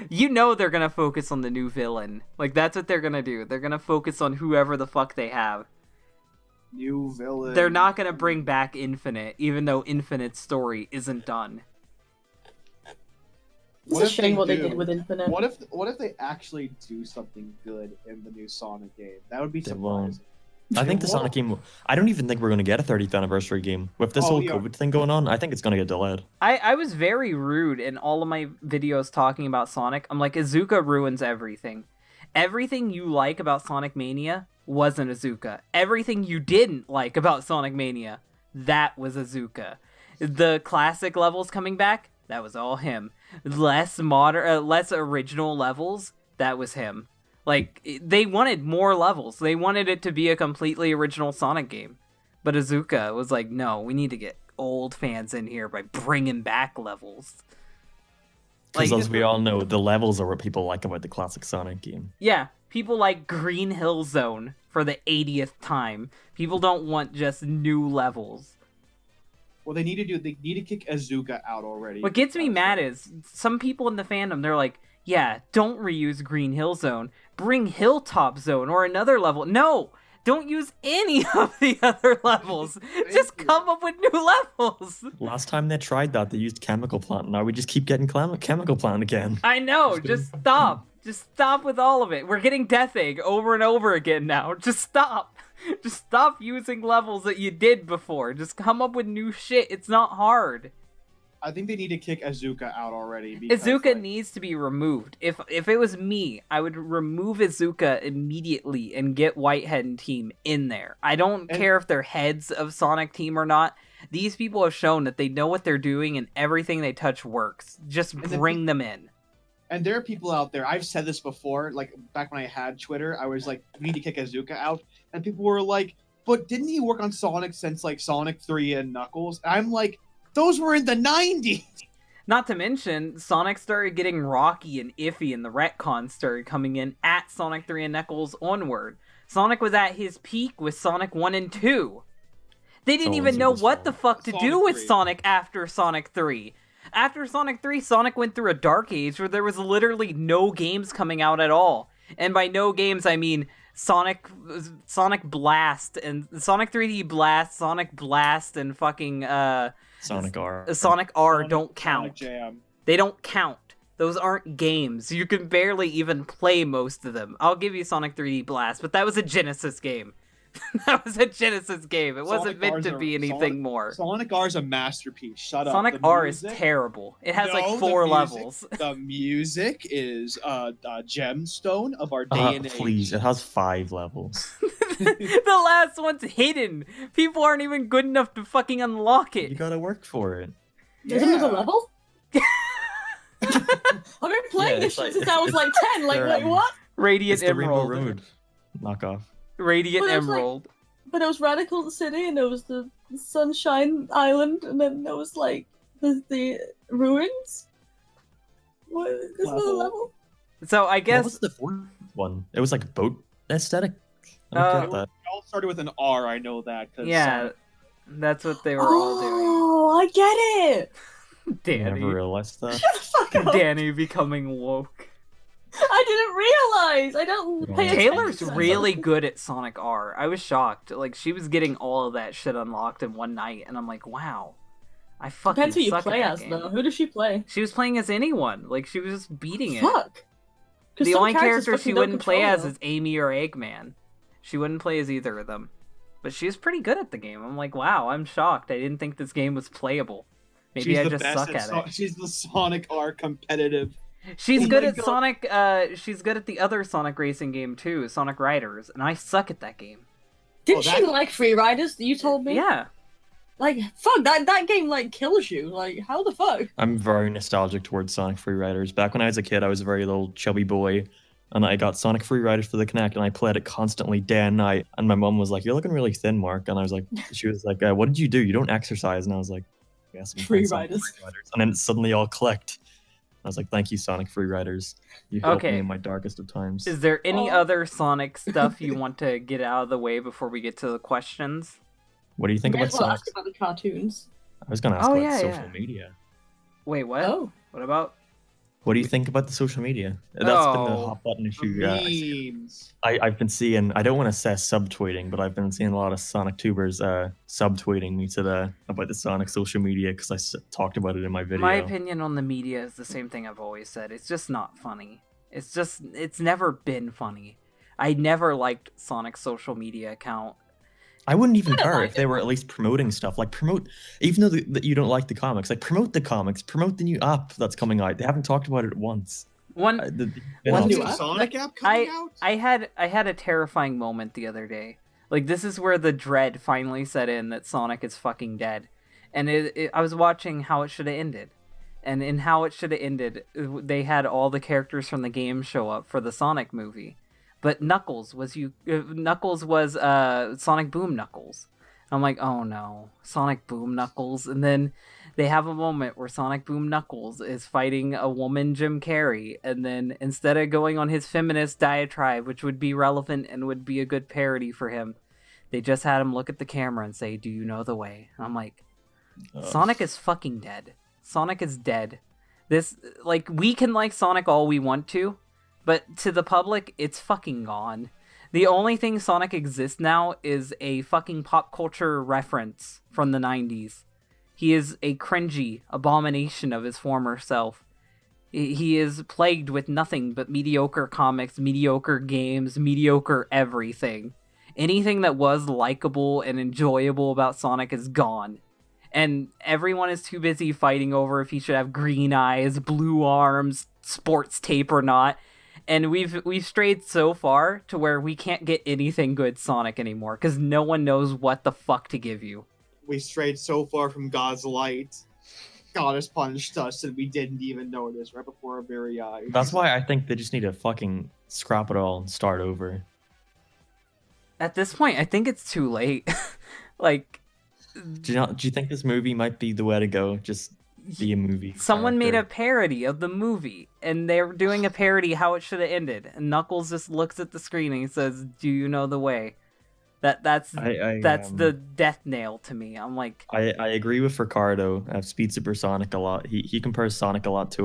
You know they're gonna focus on the new villain. Like, that's what they're gonna do. They're gonna focus on whoever the fuck they have. New villain. They're not gonna bring back Infinite, even though Infinite's story isn't done. It's What a if shame they what they do? did with Infinite. What if they actually do something good in the new Sonic game? That would be They won't. surprising. I think the They Sonic game. I don't even think we're going to get a 30th anniversary game with this Oh, whole yeah. COVID thing going on. I think it's going to get delayed. I was very rude in all of my videos talking about Sonic. I'm like, Izuka ruins everything. Everything you like about Sonic Mania, wasn't Azuka. Everything you didn't like about Sonic Mania, that was Azuka. The classic levels coming back, that was all him. Less original levels, that was him. Like, they wanted more levels. They wanted it to be a completely original Sonic game. But Azuka was like, no, we need to get old fans in here by bringing back levels. Because Like- as we all know, the levels are what people like about the classic Sonic game. Yeah, people like Green Hill Zone for the 80th time. People don't want just new levels. What they need to kick Azuka out already. What gets me mad is some people in the fandom, they're like, yeah, don't reuse Green Hill Zone. Bring Hilltop Zone or another level. No! Don't use any of the other levels. Just you. come up with new levels. Last time they tried that, they used Chemical Plant. Now we just keep getting Chemical Plant again. I know, just stop. Just stop with all of it. We're getting Death Egg over and over again now. Just stop. Just stop using levels that you did before. Just come up with new shit. It's not hard. I think they need to kick Azuka out already. Because, Izuka like, needs to be removed. If it was me, I would remove Izuka immediately and get Whitehead and team in there. I don't And- care if they're heads of Sonic Team or not. These people have shown that they know what they're doing and everything they touch works. Just And the bring them in. And there are people out there. I've said this before. Like back when I had Twitter, I was like, "We need to kick Azuka out," and people were like, "But didn't he work on Sonic since like Sonic 3 and Knuckles?" I'm like, "Those were in the '90s." Not to mention, Sonic started getting rocky and iffy, and the retcons started coming in at Sonic 3 and Knuckles onward. Sonic was at his peak with Sonic 1 and 2. They didn't So even was know it what the fuck to Sonic do with 3. Sonic after Sonic 3. After Sonic 3, Sonic went through a dark age where there was literally no games coming out at all. And by no games, I mean Sonic Blast and Sonic 3D Blast, Sonic Blast, and fucking Sonic R. Sonic R Sonic- don't Sonic count. Jam. They don't count. Those aren't games. You can barely even play most of them. I'll give you Sonic 3D Blast, but that was a Genesis game. That was a Genesis game. It wasn't Sonic meant R's to are- be anything Sonic- more. Sonic R is a masterpiece. Shut up. Sonic The R is music- terrible. It has No, like the 4 music- levels. The music is a gemstone of our day and age. Please, it has 5 levels. The last one's hidden. People aren't even good enough to fucking unlock You it. gotta work for it. There's another level? I've been playing Yeah, this it's shit like- since I was like 10. Like, They're, wait, what? Radiant It's the Rainbow Emerald. Road knockoff. Radiant But it was like- Emerald. But it was Radical City, and there was the Sunshine Island, and then there was like the ruins. What? There's another Level. level? So I What guess was the 4th one? It was like boat aesthetic. I Uh, don't get that. It all started with an R. I know that. 'cause yeah, Sonic- that's what they were all doing. Oh, I get it. I Danny. never realized that. Fuck off. Danny becoming woke. I didn't realize. I don't pay attention. Taylor's to that. really good at Sonic R. I was shocked. Like, she was getting all of that shit unlocked in one night, and I'm like, wow. I fucking Depends who you suck play at as, that game. though. Who does she play? She was playing as anyone. Like, she was just beating it. Fuck. 'Cause The some only characters character she fucking don't wouldn't play control as her. is Amy or Eggman. She wouldn't play as either of them. But she was pretty good at the game. I'm like, wow, I'm shocked. I didn't think this game was playable. Maybe she's I the just best suck at it. She's the Sonic R competitive. She's Oh good my at God. Sonic. She's good at the other Sonic racing game too, Sonic Riders, and I suck at that game. Didn't Oh, she that- like Free Riders? You told me. Yeah, Like, fuck, that game, like, kills you. Like, how the fuck? I'm very nostalgic towards Sonic Free Riders. Back when I was a kid, I was a very little chubby boy, and I got Sonic Free Riders for the Kinect, and I played it constantly day and night. And my mom was like, "You're looking really thin, Mark." And I was like, "She was like, what did you do? You don't exercise." And I was like, "Yes, I'm Free playing Sonic Riders. Free Riders." And then it suddenly all clicked. I was like, "Thank you, Sonic Free Riders. You helped Okay. me in my darkest of times." is there any Oh. other Sonic stuff you want to get out of the way before we get to the questions? What do you think May about as well Sonic? ask about the cartoons. I was gonna ask Oh, about yeah, social yeah. media. Wait, what? Oh. What about? What do you think about the social media? That's been the Oh. hot button issue. Memes. I've been seeing. I don't want to say subtweeting, but I've been seeing a lot of Sonic tubers subtweeting me about the Sonic social media because talked about it in my video. My opinion on the media is the same thing I've always said. It's just not funny. It's never been funny. I never liked Sonic's social media account. I wouldn't even care like if they were at least promoting stuff. Like promote, even though that you don't like the comics, like promote the comics, promote the new app that's coming out. They haven't talked about it once. One The One spin-offs- New do I? Sonic app coming out? I had a terrifying moment the other day. Like, this is where the dread finally set in that Sonic is fucking dead. And I was watching How It Should Have Ended. And in How It Should Have Ended, they had all the characters from the game show up for the Sonic movie. But Knuckles was Sonic Boom Knuckles. I'm like, oh no, Sonic Boom Knuckles. And then they have a moment where Sonic Boom Knuckles is fighting a woman, Jim Carrey, and then instead of going on his feminist diatribe, which would be relevant and would be a good parody for him, they just had him look at the camera and say, "Do you know the way?" I'm like, Sonic is fucking dead. Sonic is dead. This, like, we can like Sonic all we want to, but to the public, it's fucking gone. The only thing Sonic exists now is a fucking pop culture reference from the 90s. He is a cringy abomination of his former self. He is plagued with nothing but mediocre comics, mediocre games, mediocre everything. Anything that was likable and enjoyable about Sonic is gone. And everyone is too busy fighting over if he should have green eyes, blue arms, sports tape or not. And we've strayed so far to where we can't get anything good Sonic anymore because no one knows what the fuck to give you. We strayed so far from God's light. God has punished us, and we didn't even notice right before our very eyes. That's why I think they just need to fucking scrap it all and start over. At this point, I think it's too late. Like, Do you think this movie might be the way to go? Just be a movie. someone made a character. parody of the movie, and they're doing a parody How It Should Have Ended. And Knuckles just looks at the screen and he says, "Do you know the way?" That's the death nail to me. I'm like, I agree with Ricardo. Speed Super Sonic a lot. He compares Sonic a lot to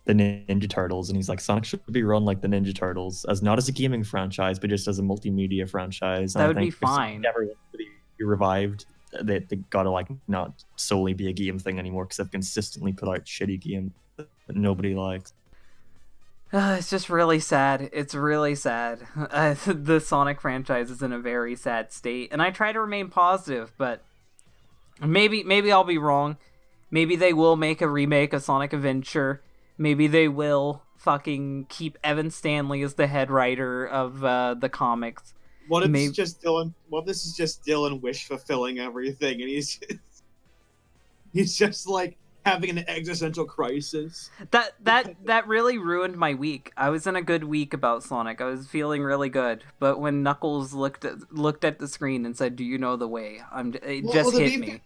the Ninja Turtles, and he's like, Sonic should be run like the Ninja Turtles, as not as a gaming franchise, but just as a multimedia franchise. That And I would be think if Sonic fine. Never wants to be revived. They gotta like not solely be a game thing anymore because they've consistently put out shitty games that nobody likes. it's just really sad. It's really sad. The Sonic franchise is in a very sad state, and I try to remain positive, but maybe I'll be wrong. Maybe they will make a remake of Sonic Adventure. Maybe they will fucking keep Evan Stanley as the head writer of the comics. What if Maybe- it's just Dylan? What if this is just Dylan wish fulfilling everything, and he's just like having an existential crisis? That really ruined my week. I was in a good week about Sonic. I was feeling really good, but when Knuckles looked at the screen and said, "Do you know the way?" It Well, just to hit be me. fair-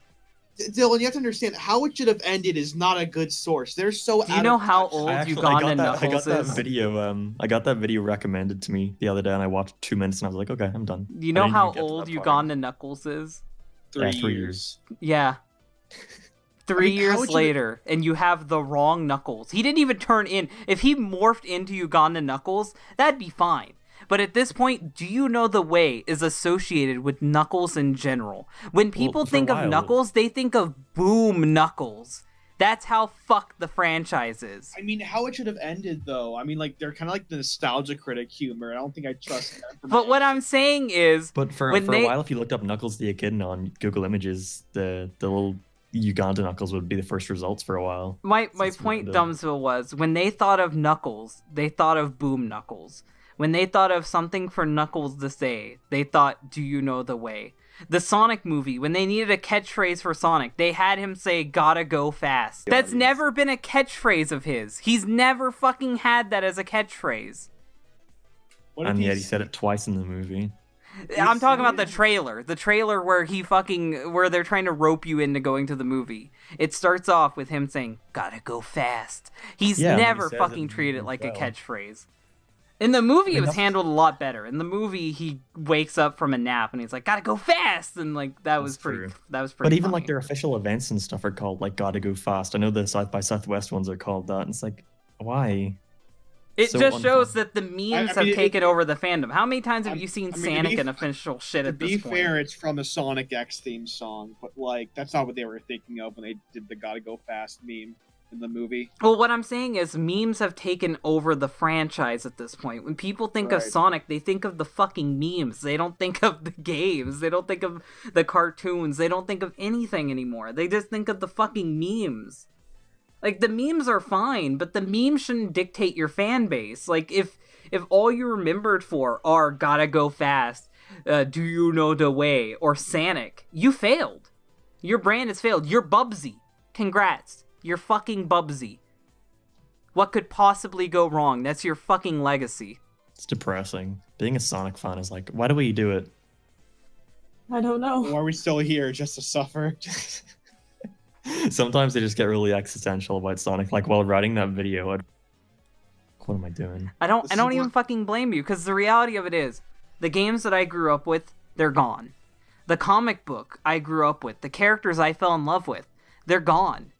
Dylan, you have to understand how it should have ended is not a good source. They're so. Do you out know of how touch. old I Uganda got Knuckles that is? video. I got that video recommended to me the other day, and I watched 2 minutes, and I was like, okay, I'm done. Do you I know didn't how even get to old that part. Uganda Knuckles is? 3 3 years. Yeah. 3 mean, how years would you- later, and you have the wrong Knuckles. He didn't even turn in. If he morphed into Uganda Knuckles, that'd be fine. But at this point, Do You Know the Way is associated with Knuckles in general. When people for a think of while- Knuckles, they think of Boom Knuckles. That's how fucked the franchise is. I mean, how it should have ended, though. I mean, like they're kind of like the nostalgia critic humor. I don't think I trust that. for But my- what I'm saying is, But for When a they- while, if you looked up Knuckles the Echidna on Google Images, the little Uganda Knuckles would be the first results for a while. my Since point, the- Dumbsville, was when they thought of Knuckles, they thought of Boom Knuckles. When they thought of something for Knuckles to say, they thought, "Do you know the way?" The Sonic movie, when they needed a catchphrase for Sonic, they had him say, "Gotta go fast." That's yes. never been a catchphrase of his. He's never fucking had that as a catchphrase. What if And yet he he's- said it twice in the movie. I'm talking about the trailer where where they're trying to rope you into going to the movie. It starts off with him saying, "Gotta go fast." He's Yeah, and then he never says it fucking in treated the it like a well. catchphrase. In the movie, I mean, it was that's- handled a lot better. In the movie, he wakes up from a nap and he's like, "Gotta go fast," and like that was That's pretty. true. That was pretty. But even funny. like their official events and stuff are called like "Gotta Go Fast." I know the South by Southwest ones are called that, and it's like, why? it so just shows unfun. that the memes I have mean, taken over the fandom. How many times have I'm- you seen I mean, to Sonic be in f- official shit To at be this point? fair, it's from a Sonic X theme song, but like that's not what they were thinking of when they did the "Gotta Go Fast" meme in the movie. Well, what I'm saying is memes have taken over the franchise at this point. When people think of Right. Sonic, they think of the fucking memes. They don't think of the games. They don't think of the cartoons. They don't think of anything anymore. They just think of the fucking memes. Like, the memes are fine, but the memes shouldn't dictate your fan base. Like, if all you're remembered for are Gotta Go Fast, Do You Know the Way, or Sonic, you failed. Your brand has failed. You're Bubsy. Congrats. You're fucking Bubsy. What could possibly go wrong? That's your fucking legacy. It's depressing. Being a Sonic fan is like, why do we do it? I don't know. Why are we still here just to suffer? Sometimes they just get really existential about Sonic. Like while writing that video, what am I doing? I don't This is even what- fucking blame you, because the reality of it is, the games that I grew up with, they're gone. The comic book I grew up with, the characters I fell in love with, they're gone.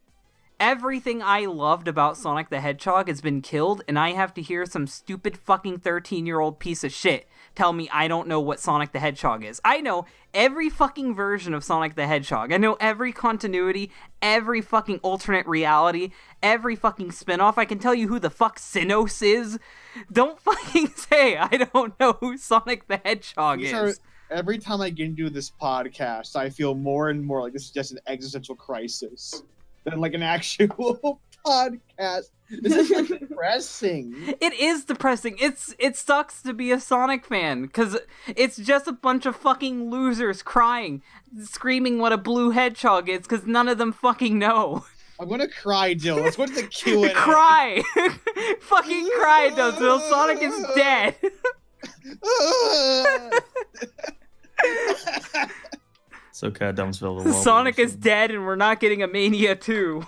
Everything I loved about Sonic the Hedgehog has been killed, and I have to hear some stupid fucking 13-year-old piece of shit tell me I don't know what Sonic the Hedgehog is. I know every fucking version of Sonic the Hedgehog. I know every continuity, every fucking alternate reality, every fucking spin-off. I can tell you who the fuck Sinnoh is. Don't fucking say I don't know who Sonic the Hedgehog These is. Every time I get into this podcast, I feel more and more like this is just an existential crisis than like an actual podcast. This is like depressing. It is depressing. It sucks to be a Sonic fan, because it's just a bunch of fucking losers crying, screaming what a blue hedgehog is, because none of them fucking know. I'm gonna cry, Dylan. Let's go to the Q&A. Cry! Fucking cry, Dozville. Sonic is dead. It's okay, Dumpsville. the world Sonic will is listen. dead, and we're not getting a Mania 2.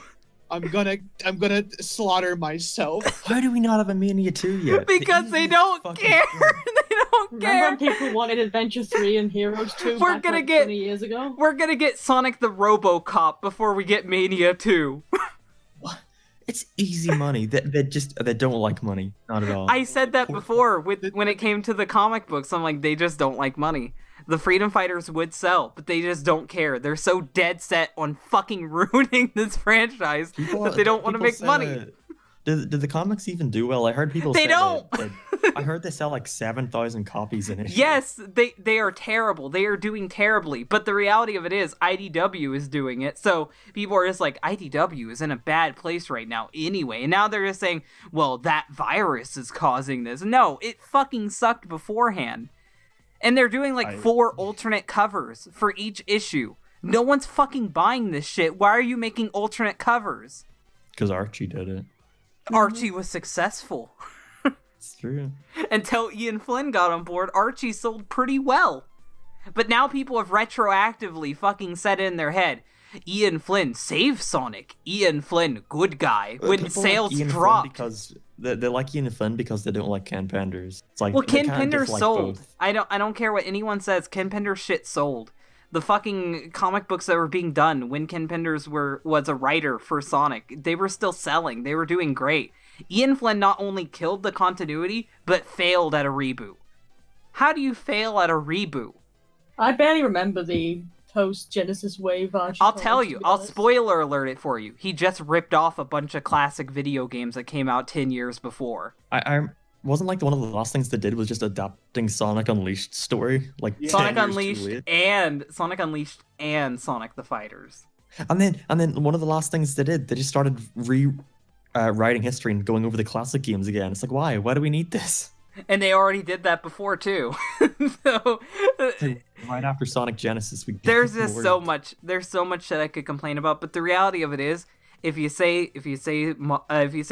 I'm gonna slaughter myself. Why do we not have a Mania 2 yet? Because they don't Fucking care. thing. They don't Remember care. when people wanted Adventure 3 and Heroes 2 We're back gonna like get- 20 years ago? We're gonna get Sonic the RoboCop before we get Mania 2. It's easy money. They don't like money. Not at all. I said that before when it came to the comic books. I'm like, they just don't like money. The Freedom Fighters would sell, but they just don't care. They're so dead set on fucking ruining this franchise that they don't want to people make say money. that- Did the comics even do well? I heard people They say don't! I heard they sell like 7,000 copies in it. Yes, they are terrible. They are doing terribly. But the reality of it is, IDW is doing it. So people are just like, IDW is in a bad place right now anyway. And now they're just saying, well, that virus is causing this. No, it fucking sucked beforehand. And they're doing like 4 alternate covers for each issue. No one's fucking buying this shit. Why are you making alternate covers? Because Archie did it. Archie was successful. It's true. Until Ian Flynn got on board, Archie sold pretty well. But now people have retroactively fucking set in their head, Ian Flynn saved Sonic. Ian Flynn, good guy. When People sales like Ian Flynn dropped. because they like Ian Flynn because they don't like Ken Penders. It's like Well, they Ken can't Pender dislike sold. both. I don't care what anyone says. Ken Pender shit sold. The fucking comic books that were being done when Ken Penders was a writer for Sonic, they were still selling. They were doing great. Ian Flynn not only killed the continuity, but failed at a reboot. How do you fail at a reboot? I barely remember the post Genesis Wave Archie. I'll comics, tell to you. be I'll honest. spoiler alert it for you. He just ripped off a bunch of classic video games that came out 10 years before. I wasn't like one of the last things they did was just adapting Sonic Unleashed story, like Yeah. 10 Sonic years too Unleashed late. and Sonic Unleashed and Sonic the Fighters. And then one of the last things they did, they just started writing history and going over the classic games again. It's like, why? Why do we need this? And they already did that before too. So Right after Sonic Genesis, we there's just so we're- much shit I could complain about, but the reality of it is, if you say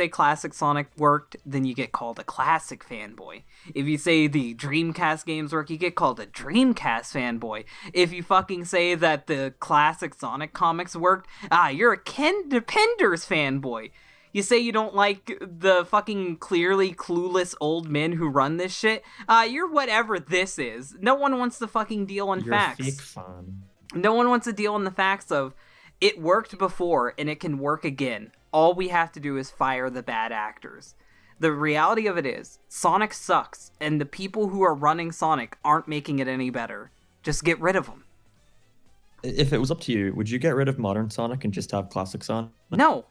classic Sonic worked, then you get called a classic fanboy. If you say the Dreamcast games work, you get called a Dreamcast fanboy. If you fucking say that the classic Sonic comics worked, you're a Ken Penders fanboy. You say you don't like the fucking clearly clueless old men who run this shit, you're whatever this is. No one wants to fucking deal on You're facts. a fake fan. No one wants to deal in the facts of it worked before and it can work again. All we have to do is fire the bad actors. The reality of it is, Sonic sucks, and the people who are running Sonic aren't making it any better. Just get rid of them. If it was up to you, would you get rid of modern Sonic and just have classic Sonic? No.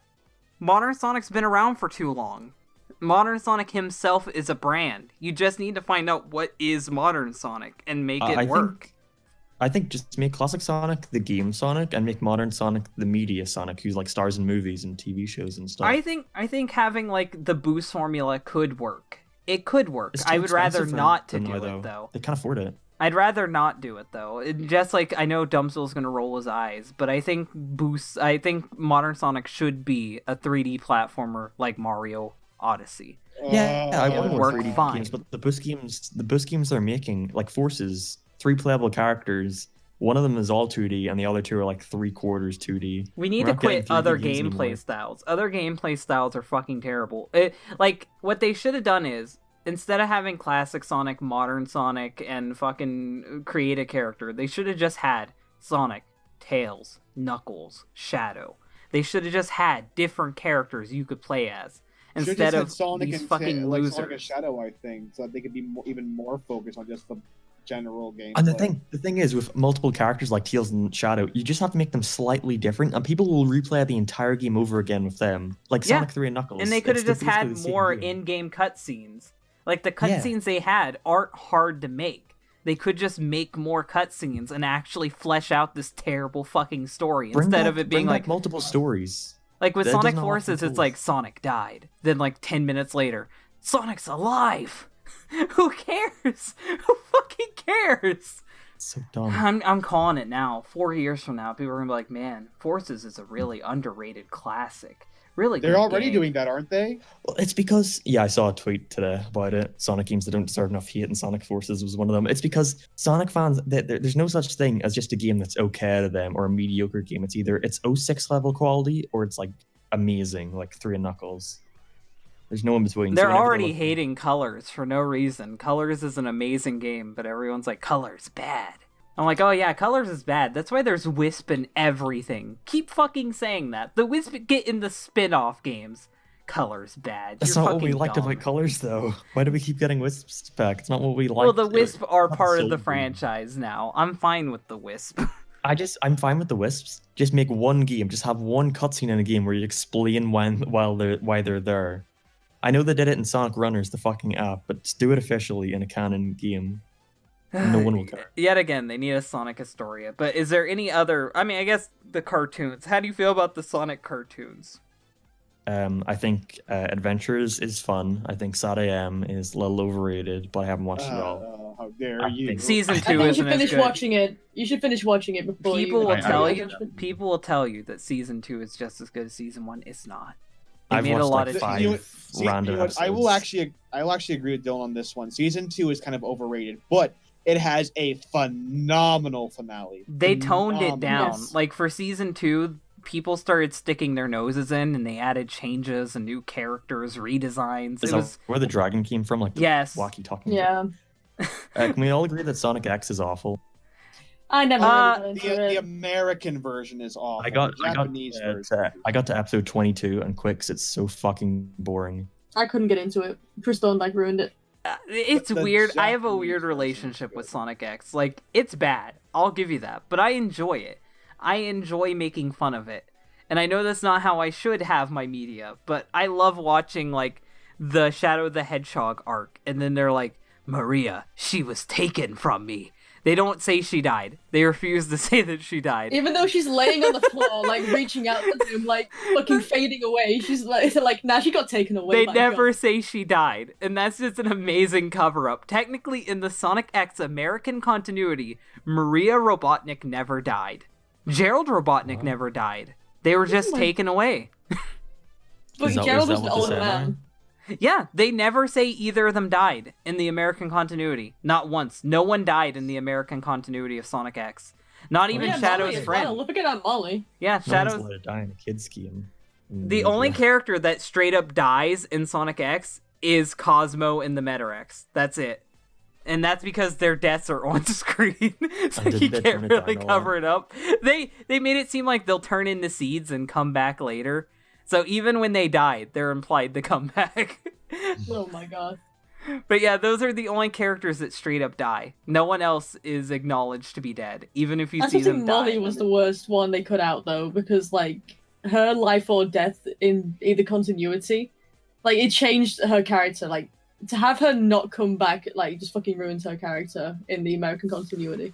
Modern Sonic's been around for too long. Modern Sonic himself is a brand. You just need to find out what is Modern Sonic and make it work. I think just make classic Sonic the game Sonic and make modern Sonic the media Sonic, who's like stars in movies and TV shows and stuff. I think having like the boost formula could work. It could work. It's too I would rather expensive for not to them do now, it though. They can't afford it. I'd rather not do it though. Just like I know Dumpsville's gonna roll his eyes, but I think modern Sonic should be a 3D platformer like Mario Odyssey. Yeah, I it want would more work 3D fine. games, but the boost games they're making, like Forces, 3 playable characters. One of them is all 2D, and the other 2 are like 3/4 2D. We need We're to not getting quit 3D other games gameplay anymore. styles. Other gameplay styles are fucking terrible. Like what they should have done is instead of having classic Sonic, modern Sonic, and fucking create a character, they should have just had Sonic, Tails, Knuckles, Shadow. They should have just had different characters you could play as Should've instead just had of Sonic these and fucking like losers. Sonic and Shadow, I think, so that they could be even more focused on just the general gameplay. And the thing is, with multiple characters like Tails and Shadow, you just have to make them slightly different, and people will replay the entire game over again with them, like Yeah. Sonic 3 and Knuckles. And they could have It's just had basically the same more game. in-game cutscenes. Like the Yeah. cutscenes they had aren't hard to make. They could just make more cutscenes and actually flesh out this terrible fucking story instead of it being bring like back multiple stories. with that Sonic doesn't all have to be Forces. It's cool. like Sonic died. Then like 10 minutes later, Sonic's alive. Who cares? Who fucking cares? It's so dumb. I'm calling it now. 4 years from now, people are gonna be like, "Man, Forces is a really underrated classic. Really good They're already game." doing that, aren't they? Well, it's because I saw a tweet today about it. Sonic games that don't deserve enough hate, and Sonic Forces was one of them. It's because Sonic fans, there's no such thing as just a game that's okay to them or a mediocre game. It's either it's 06 level quality or it's like amazing, like 3 and Knuckles. There's no in between. So They're whenever already look- hating Colors for no reason. Colors is an amazing game, but everyone's like, Colors bad. I'm like, oh yeah, Colors is bad. That's why there's Wisp in everything. Keep fucking saying that. The Wisp get in the spin-off games. Colors bad. That's You're not what we fucking liked dumb. about Colors, though. Why do we keep getting Wisps back? It's not what we liked. Well, the Wisp are not part of the sold. franchise now. I'm fine with the Wisp. I'm fine with the Wisps. Just make one game. Just have one cutscene in a game where you explain why they're there. I know they did it in Sonic Runners, the fucking app, but just do it officially in a canon game. No one will care. Yet again, they need a Sonic Historia. But is there any other... I mean, I guess the cartoons. How do you feel about the Sonic cartoons? I think Adventures is fun. I think Sad AM is a little overrated, but I haven't watched it all. How dare I you? think- Season I 2 think you isn't should as finish good. watching it. You should finish watching it before People you. will I tell will. you. People will tell you that season 2 is just as good as season 1. It's not. They I've made a watched lot like of five You know what- See, random you know what, I will episodes. actually agree with Dylan on this one. Season 2 is kind of overrated, but it has a phenomenal finale. They toned it down. Yes. Like for season 2, people started sticking their noses in, and they added changes and new characters, redesigns. Is It that was where the dragon came from? Like the yes. walkie-talkie? Yeah, Can we all agree that Sonic X is awful? I never really got into The it. American version is awful. I got the Japanese version. I got to episode 22 and quit 'cause it's so fucking boring. I couldn't get into it. Chris Thorndyke ruined it. It's The weird. I have a Japanese weird version is relationship good. with Sonic X. Like, it's bad. I'll give you that. But I enjoy it. I enjoy making fun of it. And I know that's not how I should have my media, but I love watching, like, the Shadow the Hedgehog arc. And then they're like, Maria, she was taken from me. They don't say she died. They refuse to say that she died. Even though she's laying on the floor, like reaching out to him, like fucking fading away, she's like, nah, she got taken away. They by never God. say she died, and that's just an amazing cover-up. Technically, in the Sonic X American continuity, Maria Robotnik never died. Gerald Robotnik What? never died. They were just my- taken away. But Is that- Gerald is that was an what they older say, man. Yeah, they never say either of them died in the American continuity. Not once. No one died in the American continuity of Sonic X. Not even Yeah, Shadow's Molly as friend. well. Look at that Molly. Yeah, No one's Shadow's... allowed to die in a kid's game. The only character that straight up dies in Sonic X is Cosmo in the Metarex. That's it. And that's because their deaths are on screen, so And did you they can't turn it really down a cover it up. They made it seem like they'll turn into seeds and come back later. So even when they died, they're implied to come back. Oh my god. But yeah, those are the only characters that straight up die. No one else is acknowledged to be dead, even if you I see still think them die. Molly was the worst one they cut out though, because like her life or death in either continuity, like it changed her character. Like to have her not come back, like just fucking ruins her character in the American continuity.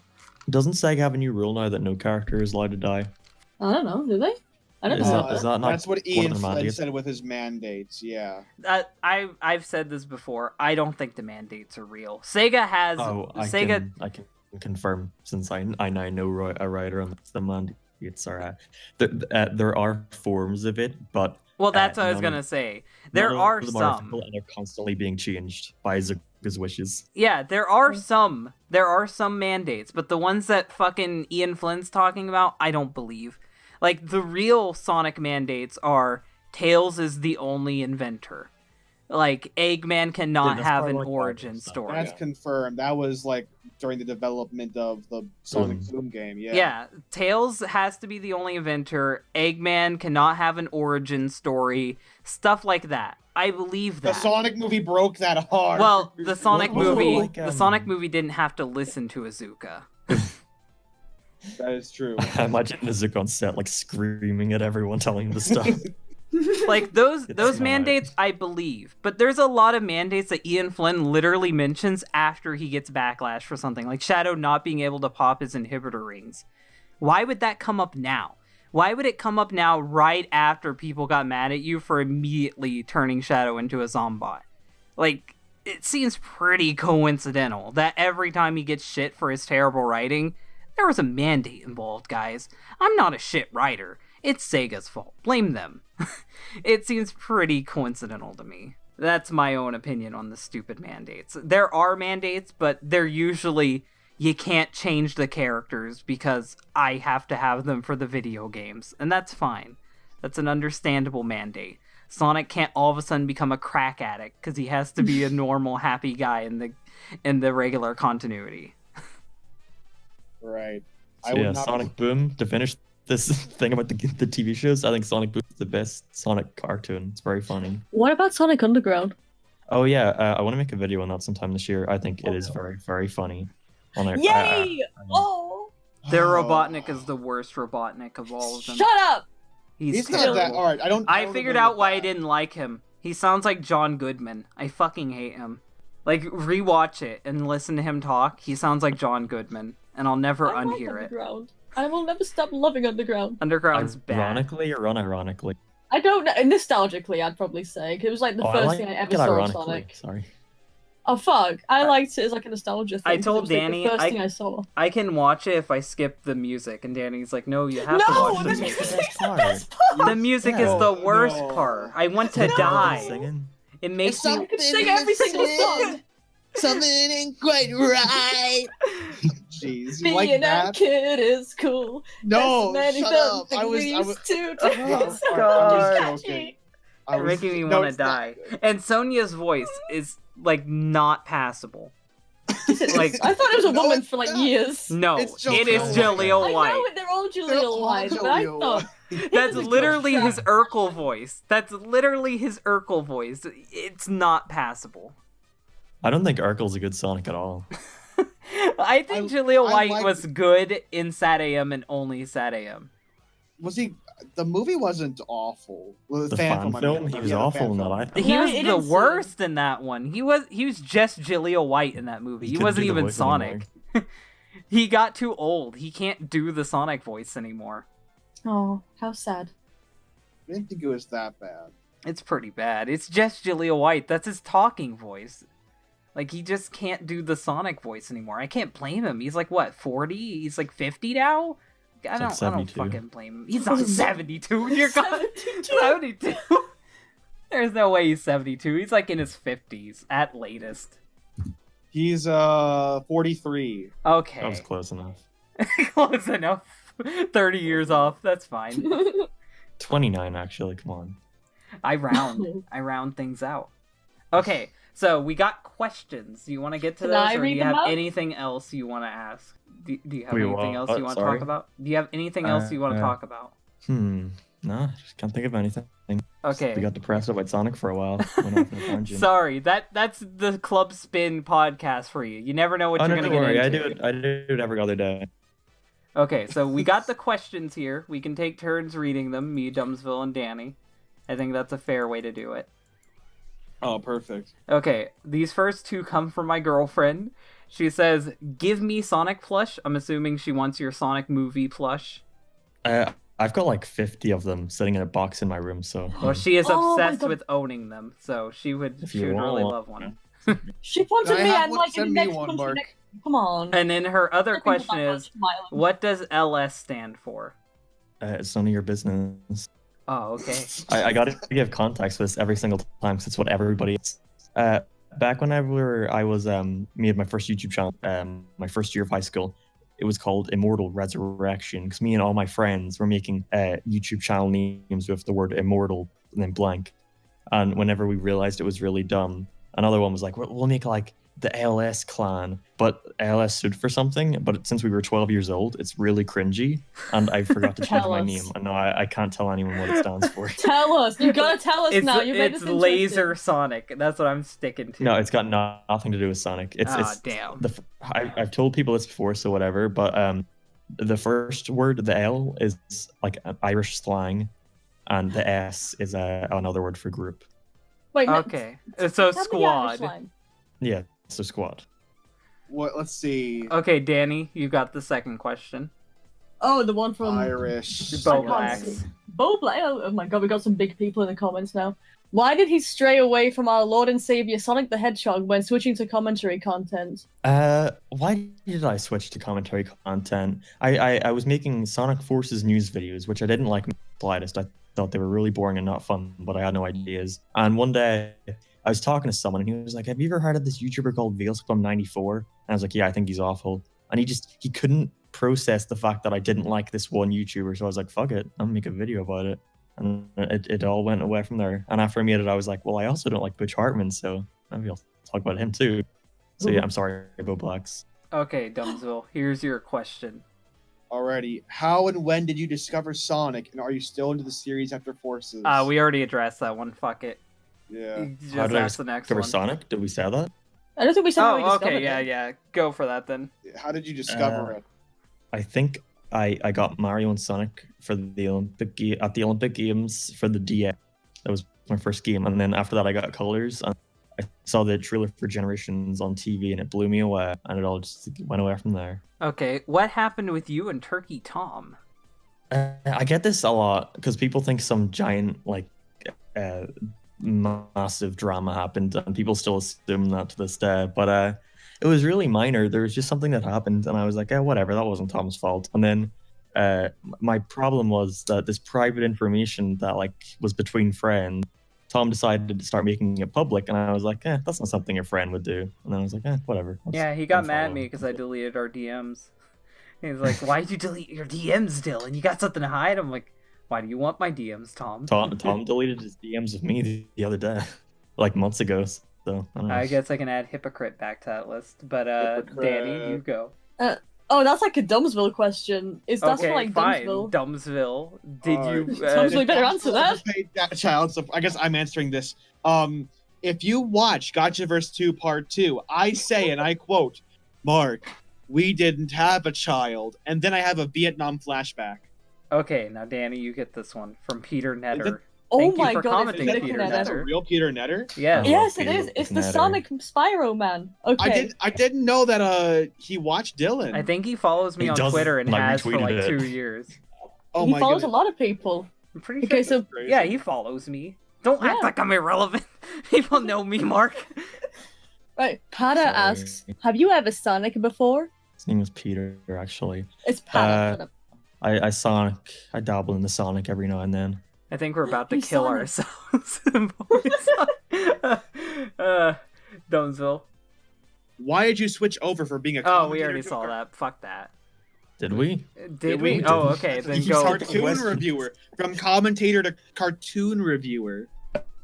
Doesn't Sega have a new rule now that no character is allowed to die? I don't know. Do they? I don't Is know. that not That's what one of Ian their Flynn mandates? said with his mandates. Yeah. I've said this before. I don't think the mandates are real. Sega has Oh, Sega. I can confirm since I now know a writer on the mandates are. There are forms of it, but Well, that's what I was none gonna of- say. There none are of them some. official, and they're constantly being changed by Zuka's wishes. Yeah, there are some. There are some mandates, but the ones that fucking Ian Flynn's talking about, I don't believe. Like, the real Sonic mandates are Tails is the only inventor. Like, Eggman cannot that's have probably an like origin Marvel stuff, story. That's confirmed. That was like during the development of the Sonic Boom. Boom game. Yeah. Yeah, Tails has to be the only inventor. Eggman cannot have an origin story. Stuff like that. I believe The that. Sonic movie broke that hard. Well, the Sonic What was it movie, like, the Sonic movie didn't have to listen to Azuka. That is true. I imagine Zuka on set like screaming at everyone, telling him to stop. Like those It's those not. mandates I believe, but there's a lot of mandates that Ian Flynn literally mentions after he gets backlash for something, like Shadow not being able to pop his inhibitor rings. Why would that come up now? Why would it come up now right after people got mad at you for immediately turning Shadow into a Zombot? Like, it seems pretty coincidental that every time he gets shit for his terrible writing, there was a mandate involved, guys. I'm not a shit writer. It's Sega's fault. Blame them. It seems pretty coincidental to me. That's my own opinion on the stupid mandates. There are mandates, but they're usually you can't change the characters because I have to have them for the video games, and that's fine. That's an understandable mandate. Sonic can't all of a sudden become a crack addict because he has to be a normal, happy guy in the regular continuity. Right. So yeah, Sonic Boom. To finish this thing about the TV shows, I think Sonic Boom is the best Sonic cartoon. It's very funny. What about Sonic Underground? Oh yeah, I want to make a video on that sometime this year. I think it is very, very funny. Yay! Oh! Their Robotnik is the worst Robotnik of all of them. Shut up! He's not that terrible. hard. I don't. I don't figured agree out with why I that. didn't like him. He sounds like John Goodman. I fucking hate him. Like, rewatch it and listen to him talk. He sounds like John Goodman, and I'll never I like unhear it. Underground. I will never stop loving Underground. Underground's bad. Ironically or unironically? I don't know. Nostalgically, I'd probably say. 'Cause it was like the first thing I ever it saw of ironically. Sonic. Sorry. Oh, fuck. I liked it as like a nostalgia thing. I 'cause told it was, like, Danny, the first I- thing I saw. I can watch it if I skip the music, and Danny's like, no, you have to No! watch The the music. music's the part. best part! The music is No, the worst no. part. I want to No. die. Singing. It makes me... I could sing every single song! Something ain't quite right. Jeez, you Being like a that? kid is cool. No, There's many shut fun up. things I was. we I was. used to Oh, do. I'm So God. joking. I You're was- making me no, want to it's not die. good. And Sonia's voice is, like, not passable. Like, I thought it was a No, woman it's for like not. years. no, It's it is Jaleel Jaleel I White. know it, they're all They're Julia all White, but I Jaleel thought White. That's was literally so his sad. Urkel voice. That's literally his Urkel voice. It's not passable. I don't think Urkel's a good Sonic at all. I think Jaleel I White like- was good in Sat AM and only Sat AM. Was he? The movie wasn't awful. Well, The fan fan I film, mean. he was Yeah, the awful fan in that. film. I think. He No, was it the didn't seem- worst in that one. He was just Jaleel White in that movie. He couldn't wasn't do the even voice Sonic. anymore. He got too old. He can't do the Sonic voice anymore. Oh, how sad. I didn't think it was that bad. It's pretty bad. It's just Jaleel White. That's his talking voice. Like, he just can't do the Sonic voice anymore. I can't blame him. He's like, what, 40? He's like 50 now? I like don't 72. fucking blame him. He's not 72. You're God. 72. 72? There's no way he's 72. He's like in his 50s at latest. He's 43. Okay. That was close enough. Close enough. 30 years off. That's fine. 29 actually. Come on. I round things out. Okay, so we got questions. Do you want to get to Can those, I or do read you them have out? anything else you want to ask? Do you have Wait, anything else you what? want to talk Sorry? about? Do you have anything else you want to Uh, talk about? No, just can't think of anything. We Okay. got depressed about Sonic for a while. Went off on a tangent. Sorry, that's the Club Spin podcast for you. You never know what Oh, you're no, gonna don't get worry. into. I do it every other day. Okay, so we got the questions here. We can take turns reading them, me, Dumbsville, and Danny. I think that's a fair way to do it. Oh, perfect. Okay, these first two come from my girlfriend. She says, "Give me Sonic plush." I'm assuming she wants your Sonic movie plush. I've got like 50 of them sitting in a box in my room, so Well, she is Oh my obsessed God. with owning them, so she would If she you would really want love one. She wanted Can I me have and one? like in Send the me next one, country Mark. next- Come on. And then her other Don't think question about is, that, Smiley. what does LS stand for? it's none of your business. Oh, okay. I gotta give context for this every single time because it's what everybody is. Back whenever I was me and my first YouTube channel, my first year of high school, it was called Immortal Resurrection because me and all my friends were making YouTube channel names with the word immortal and then blank. And whenever we realized it was really dumb, another one was like, we'll make like the ALS clan, but ALS stood for something. But since we were 12 years old, it's really cringy, and I forgot to change Tell my us. name. And now I can't tell anyone what it stands for. Tell us. You gotta tell us It's now. You made it's this Laser interesting. Sonic. That's what I'm sticking to. No, it's got nothing to do with Sonic. It's damn. I've told people this before, so whatever. But the first word, the L, is like an Irish slang, and the S is another word for group. Wait, no, Okay, so tell me the Irish squad. line. Yeah, so squad. What? Let's see. Okay, Danny, you got the second question. Oh, the one from Irish. Bo I can't Blacks. see. Bo Black. Oh my God, we got some big people in the comments now. Why did he stray away from our Lord and Savior Sonic the Hedgehog when switching to commentary content? Why did I switch to commentary content? I was making Sonic Forces news videos, which I didn't like in the slightest. I thought they were really boring and not fun, but I had no ideas. And one day I was talking to someone and he was like, "Have you ever heard of this YouTuber called Veilsplum94?" And I was like, "Yeah, I think he's awful." And he couldn't process the fact that I didn't like this one YouTuber, so I was like, "Fuck it, I'm gonna make a video about it." And it all went away from there. And after I made it, I was like, "Well, I also don't like Butch Hartman, so maybe I'll talk about him too." So yeah, I'm sorry, Bo Blacks. Okay, Dumbsville, here's your question. Alrighty. How and when did you discover Sonic, and are you still into the series after Forces? We already addressed that one. Fuck it. Yeah. You How just did I ask the next discover one. Sonic? Did we say that? I don't think we said how we Oh, discovered okay, yeah, it. yeah. Go for that then. How did you discover it? I think I got Mario and Sonic for the at the Olympic Games for the DS. That was my first game, and then after that I got Colors. And I saw the trailer for Generations on TV, and it blew me away, and it all just went away from there. Okay, what happened with you and Turkey Tom? I get this a lot because people think some giant massive drama happened, and people still assume that to this day. But it was really minor. There was just something that happened, and I was like, whatever, that wasn't Tom's fault. And then my problem was that this private information that like was between friends, Tom decided to start making it public, and I was like, that's not something a friend would do. And then I was like, whatever. I'll Yeah, just he got mad at unfollow me him. because I deleted our DMs. He's like, "Why'd you delete your DMs, Dylan? You got something to hide?" I'm like, "Why do you want my DMs, Tom?" Tom deleted his DMs with me the other day, like months ago. So I don't know. I guess I can add hypocrite back to that list. But Danny, you go. Oh, that's like a Dumbsville question. Is that Okay, like fine. Dumbsville? Dumbsville, did you? Dumbsville better answer that. Paid that child, so I guess I'm answering this. If you watch Gotchaverse 2 Part 2, I say, and I quote, "Mark, we didn't have a child," and then I have a Vietnam flashback. Okay, now Danny, you get this one from Peter Netter. Oh Thank you my for God! commenting, It's Is that, Peter is that Netter. a real Peter Netter? Yes. Oh. Yes, it Peter is. It's the Netter. Sonic Spyro man. Okay. I didn't know that he watched Dylan. I think he follows me He on does, Twitter and and I has for retweeted like it. 2 years. Oh he my follows goodness. a lot of people. I'm pretty Okay, sure. so Crazy. Yeah, he follows me. Don't act Yeah. like I'm irrelevant. People know me, Mark. right, Pada Sorry. asks, "Have you ever Sonic before?" His name was Peter, actually. It's Pada. Shut up. I Sonic. I dabble in the Sonic every now and then. I think we're about to He's kill Sonic. ourselves. Dumbsville. Why did you switch over from being a Oh, we commentator already to a saw that. Fuck that. Did we? Did we? we? Oh, Didn't. okay. Then He's go. cartoon West- reviewer. From commentator to cartoon reviewer.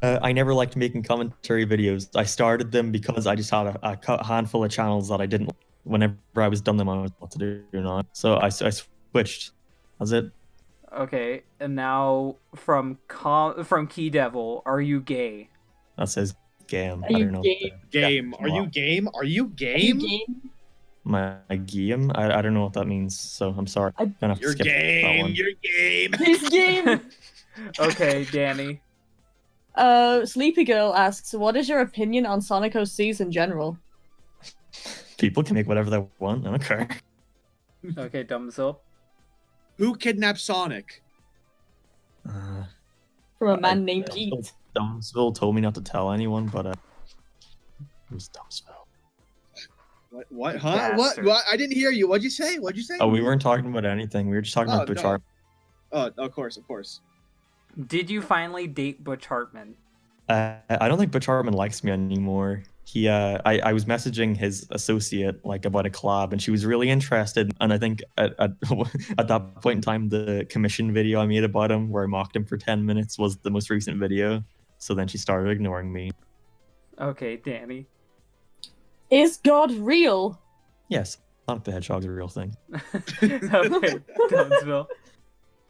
I never liked making commentary videos. I started them because I just had a handful of channels that I didn't. Whenever I was done them, I was what to do now. So I switched. That's it. Okay, and now from Key Devil, are you gay? That says game. Are I you don't know. gay? Game. Are you game? Are you Are you game? game? My game. I don't know what that means. So I'm sorry. I- Gonna have to You're skip that game. one. You're game. He's game. Okay, Danny. Sleepy Girl asks, what is your opinion on Sonic OCs in general? People can make whatever they want. I don't care. Okay, Dumbzil. Who kidnapped Sonic? From a man named Pete. Dumbsville told me not to tell anyone, but it was Dumbsville. What? Huh? What? I didn't hear you. What'd you say? Oh, we weren't talking about anything. We were just talking about Butch no. Hartman. Oh, of course. Did you finally date Butch Hartman? I don't think Butch Hartman likes me anymore. I was messaging his associate like about a collab, and she was really interested. And I think at that point in time, the commission video I made about him, where I mocked him for 10 minutes, was the most recent video. So then she started ignoring me. Okay, Danny. Is God real? Yes, Sonic the Hedgehog's a real thing. Okay, Dumbzil.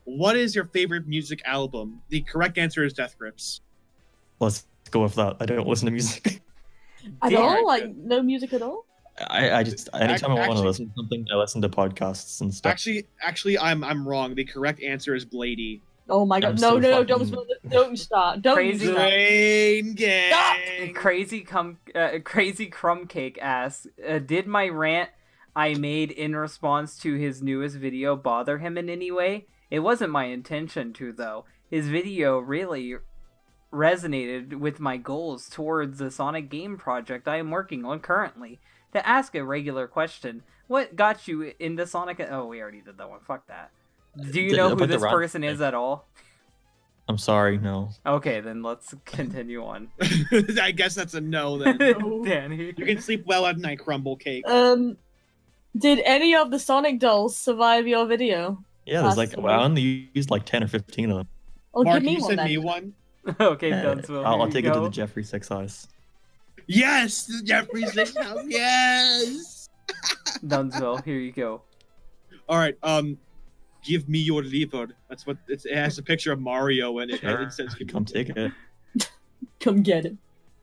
What is your favorite music album? The correct answer is Death Grips. Let's go with that. I don't listen to music. At Damn. all? Like, no music at all? I just anytime I want to Actually- listen to something, I listen to podcasts and stuff. Actually, I'm wrong. The correct answer is Blady. Oh my I'm god. so No, fucking- don't start. Don't Crazy. start. Brain Gang. Crazy Crumb Cake asks, did my rant I made in response to his newest video bother him in any way? It wasn't my intention to, though. His video really resonated with my goals towards the Sonic game project I am working on currently. To ask a regular question, what got you into Sonic? Oh, we already did that one. Fuck that. Do you know who About the this rant person is at all? I'm sorry, no. Okay, then let's continue on. I guess that's a no then. Danny. You can sleep well at night, Crumble Cake. Did any of the Sonic dolls survive your video? Yeah, there's like Possibly. I only used like 10 or 15 of them. Oh, Mark, give me you one send then. me one. Okay, Yeah, Dunsville. I'll here you take it to go. the Jeffrey Six Eyes. Yes, the Jeffrey Six House. Yes. Dunsville, here you go. All right. Give me your liver. That's what it has a picture of Mario in it. Sure, And it says, come take it. Come get it.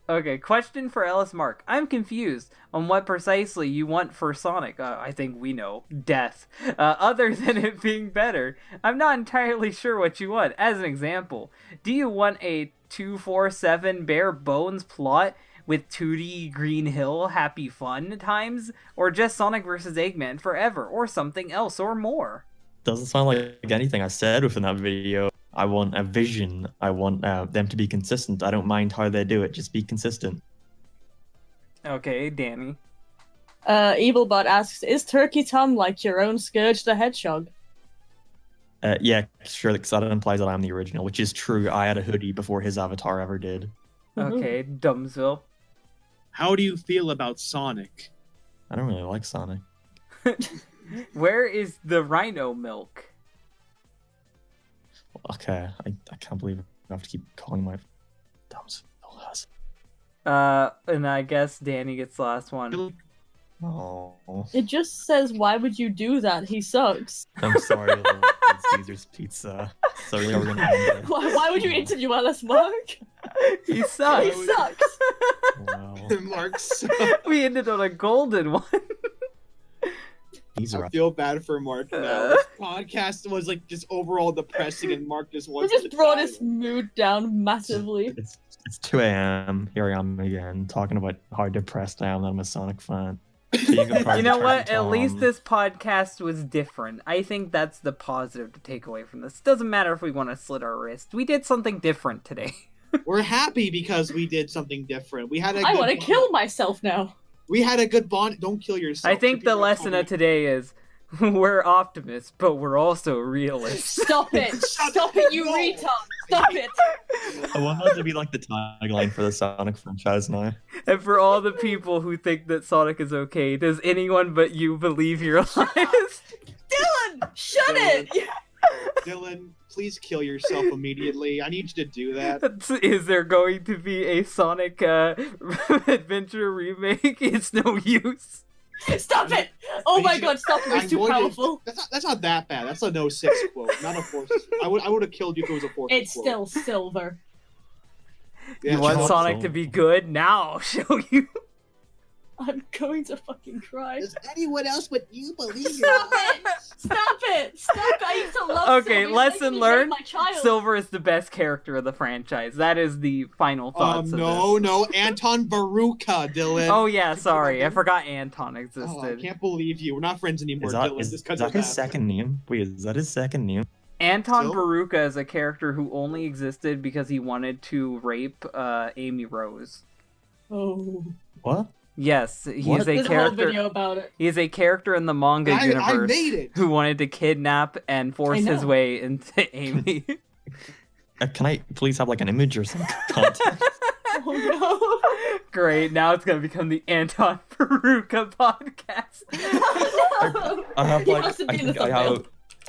Okay, question for Ellis Mark. I'm confused on what precisely you want for Sonic. I think we know. Death. Other than it being better. I'm not entirely sure what you want. As an example, do you want a 247 bare bones plot with 2D Green Hill happy fun times? Or just Sonic vs. Eggman forever? Or something else or more? Doesn't sound like anything I said within that video. I want a vision. I want them to be consistent. I don't mind how they do it. Just be consistent. Okay, Danny. Evilbot asks, is Turkey Tom like your own Scourge the Hedgehog? Yeah, sure, because that implies that I'm the original, which is true. I had a hoodie before his avatar ever did. Okay, Dumbsville. how do you feel about Sonic? I don't really like Sonic. Where is the rhino milk? Okay, I can't believe I have to keep calling my thumbs. And I guess Danny gets the last one. Oh, It just says, why would you do that? He sucks. I'm sorry, little Caesar's Pizza. So really, we're gonna end it. Why would you interview Alice Mark? He sucks. He sucks. Wow, Mark's. We ended on a golden one. he's I right. feel bad for Mark now. This podcast was like just overall depressing, and Mark just We wants just to brought die. his mood down massively. It's 2 a.m. Here I am again, talking about how depressed I am that I'm a Sonic fan. Being a part You of know Turkey what? At least Tom. this podcast was different. I think that's the positive to take away from this. Doesn't matter if we want to slit our wrist. We did something different today. We're happy because we did something different. We had a I good want to bond. kill myself now. We had a good bond. Don't kill yourself. I think the People are lesson calling of today is we're optimists, but we're also realists. Stop it! Stop it, you No. retard! Stop it! I want that to be like the tagline for the Sonic franchise now. And for all the people who think that Sonic is okay, does anyone but you believe your lies? Dylan! Shut it! Dylan, please kill yourself immediately. I need you to do that. Is there going to be a Sonic Adventure remake? It's no use. Stop it! Oh my god, stop it, I'm it's too going to- powerful. That's not that bad. That's a no 6 quote, not a 4. I would have killed you if it was a 4. It's quote. still silver. Yeah, You want sure. Sonic to be good? Now I'll show you. I'm going to fucking cry. Does anyone else but you believe Stop it! Stop it! Stop it! I used to love Okay, Sylvie. lesson Making me hate learned. My child. Silver is the best character of the franchise. That is the final thoughts of No, this. Anton Veruca, Dylan. Oh yeah, sorry. I forgot Anton Oh, I existed. can't believe you. We're not friends anymore, Is that, Dylan. is, just is 'cause that of his that. second name? Wait, is that his second name? Anton So- Veruca is a character who only existed because he wanted to rape Amy Rose. Oh. What? Yes, he What? is a There's a whole character. video about it. He is a character in the manga I universe made it. who wanted to kidnap and force his know. way into Amy. Can I please have like an image or some context? Oh Great, now it's gonna become the Anton Veruca podcast. no! I have He like has to be I in the think I have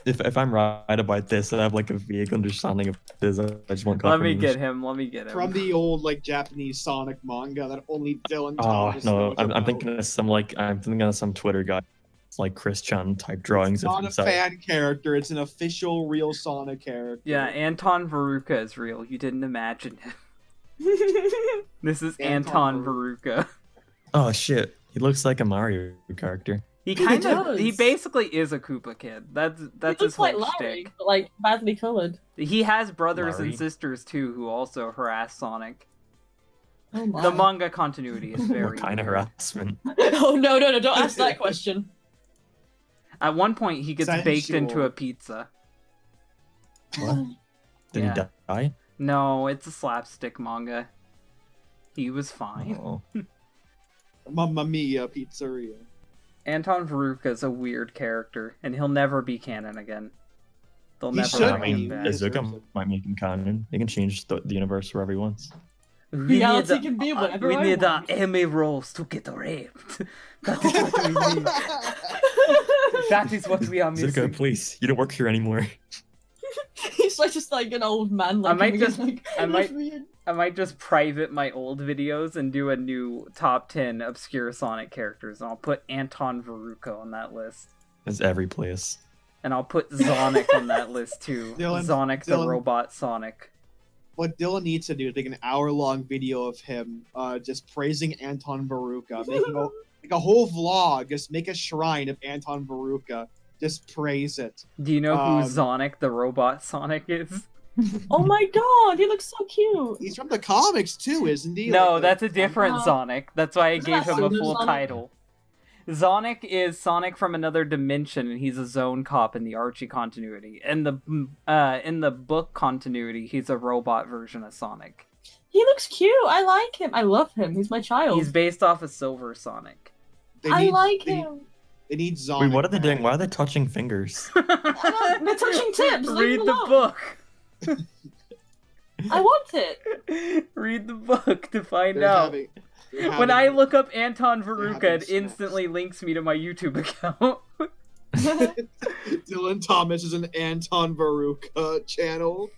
thumbnail. if I'm right about this, I have like a vague understanding of this. I just want Let me confirmation. get him. Let me get him. From the old like Japanese Sonic manga that only Dylan Oh Thomas no, knows I'm about. thinking of some Twitter guy. It's like Chris Chan type drawings It's of not a himself. fan character. It's an official real Sonic character. Yeah, Anton Veruca is real. You didn't imagine it. This is Anton Anton Veruca. Oh shit, he looks like a Mario character. He He kind of, he does. basically is a Koopa kid. That's He his looks whole like Larry, shtick. but like badly colored. He has brothers Larry. and sisters too who also harass Sonic. Oh my. The manga continuity is very What kind of weird. harassment? Oh no, no, no! Don't ask that question. At one point, he gets baked into Sensual. a pizza. What? Did Yeah. he die? No, it's a slapstick manga. He was fine. Oh. Mamma Mia Pizzeria. Anton Veruca is a weird character, and he'll never be canon again. They'll He never should I bring be. him back. deserves Izuka it. might make him canon. He can change the universe wherever he wants. Reality can be whatever We I need want. Amy Rose to get raped. That is what we need. That is what we are Izuka, missing. please, you don't work here anymore. He's like just like an old man. Like, I might coming just- in, like, I might- "Leave me in." I might just private my old videos and do a new top 10 obscure Sonic characters, and I'll put Anton Veruca on that list. It's every place. And I'll put Sonic on that list too. Dylan- Sonic the Dylan- robot Sonic. What Dylan needs to do is make an hour-long video of him just praising Anton Veruca, making a whole vlog. Just make a shrine of Anton Veruca. Just praise it. Do you know who Um, Sonic the robot Sonic is? Oh my god, he looks so cute. He's from the comics too, isn't he? No, Like, that's a different Oh. Sonic. That's why I Isn't gave that him a Pseudo full Sonic? title. Sonic is Sonic from another dimension, and he's a Zone Cop in the Archie continuity. In the book continuity, he's a robot version of Sonic. He looks cute. I like him. I love him. He's my child. He's based off of Silver Sonic. they I need- like they, him. They need Sonic. Wait, what are they doing? back. Why are they touching fingers? They're touching tips. Leave Read him the alone. book. I want it. Read the book to find They're out. they're When I having- look up Anton Veruca, having it instantly links me to my YouTube account. Dylan Thomas is an Anton Veruca channel.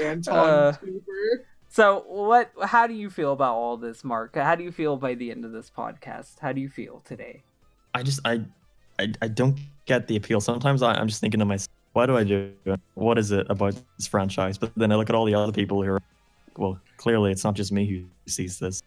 Anton Uh, Tuber. So, how do you feel about all this, Mark? How do you feel by the end of this podcast? How do you feel today? I don't get the appeal. Sometimes I'm just thinking to myself, why do I do it? What is it about this franchise? But then I look at all the other people who are, well, clearly it's not just me who sees this.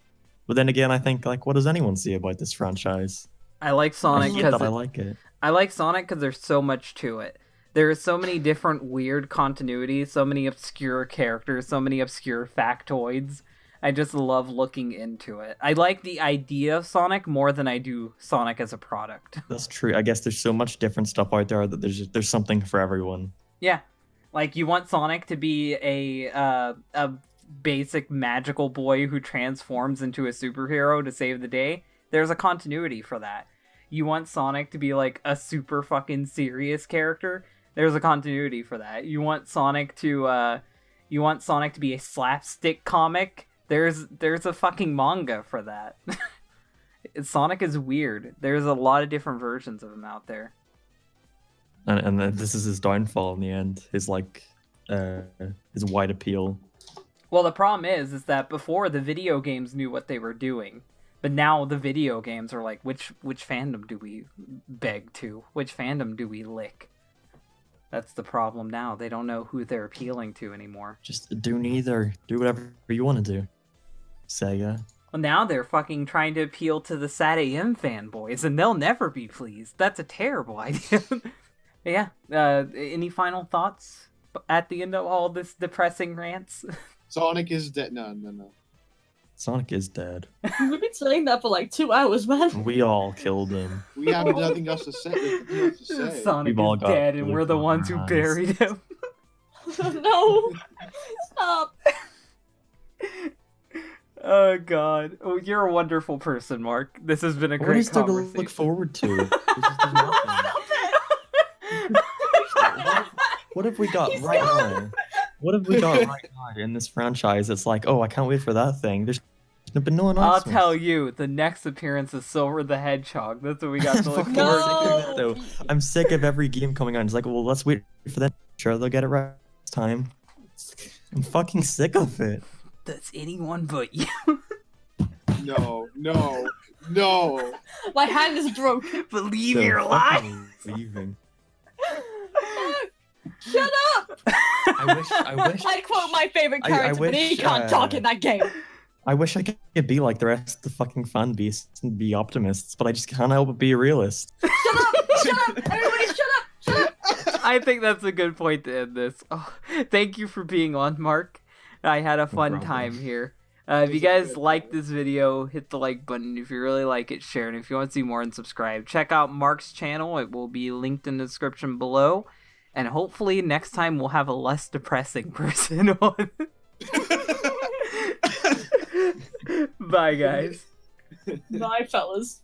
But then again, I think, like, what does anyone see about this franchise? I like I Sonic hate that I because like it. I like Sonic because there's so much to it. There are so many different weird continuities, so many obscure characters, so many obscure factoids. I just love looking into it. I like the idea of Sonic more than I do Sonic as a product. That's true. I guess there's so much different stuff out there that there's something for everyone. Yeah, like you want Sonic to be a basic magical boy who transforms into a superhero to save the day. There's a continuity for that. You want Sonic to be like a super fucking serious character. There's a continuity for that. You want Sonic to be a slapstick comic. There's a fucking manga for that. Sonic is weird. There's a lot of different versions of him out there. And this is his downfall in the end. His his wide appeal. Well, the problem is that before the video games knew what they were doing, but now the video games are like, which fandom do we beg to? Which fandom do we lick? That's the problem now. They don't know who they're appealing to anymore. Just do neither. Do whatever you want to do. Sega. Well, now they're fucking trying to appeal to the Sad AM fanboys, and they'll never be pleased. That's a terrible idea. Yeah. Any final thoughts at the end of all this depressing rants? Sonic is dead. No. Sonic is dead. We've been saying that for like 2 hours, man. We all killed him. We have nothing else to say. Nothing else to say. Sonic We've all is got dead, and blue we're the ones who eyes. buried him. No, stop. Oh God! Oh, you're a wonderful person, Mark. This has been a What great is there to conversation. look forward to? There's just nothing. What have we got He's right gone. now? What have we got right now in this franchise? It's like, oh, I can't wait for that thing. There's been no I'll announcements. tell you, the next appearance is Silver the Hedgehog. That's what we got to look Fucking forward sick to. of it, though. I'm sick of every game coming out. It's like, well, let's wait for them. Sure, they'll get it right this time. I'm fucking sick of it. That's anyone but you. No. My hand is broken. Believe So you're fucking alive. leaving. Shut up! I wish. I quote my favorite I character, but he wish, can't talk in that game. I wish I could be like the rest of the fucking fan base and be optimists, but I just can't help but be a realist. Shut up! Everybody shut up! Shut up! I think that's a good point to end this. Oh, thank you for being on, Mark. I had a fun problem. time here. If you guys like this video, hit the like button. If you really like it, share it. If you want to see more, and subscribe. Check out Mark's channel. It will be linked in the description below. And hopefully next time we'll have a less depressing person on. Bye, guys. Bye, fellas.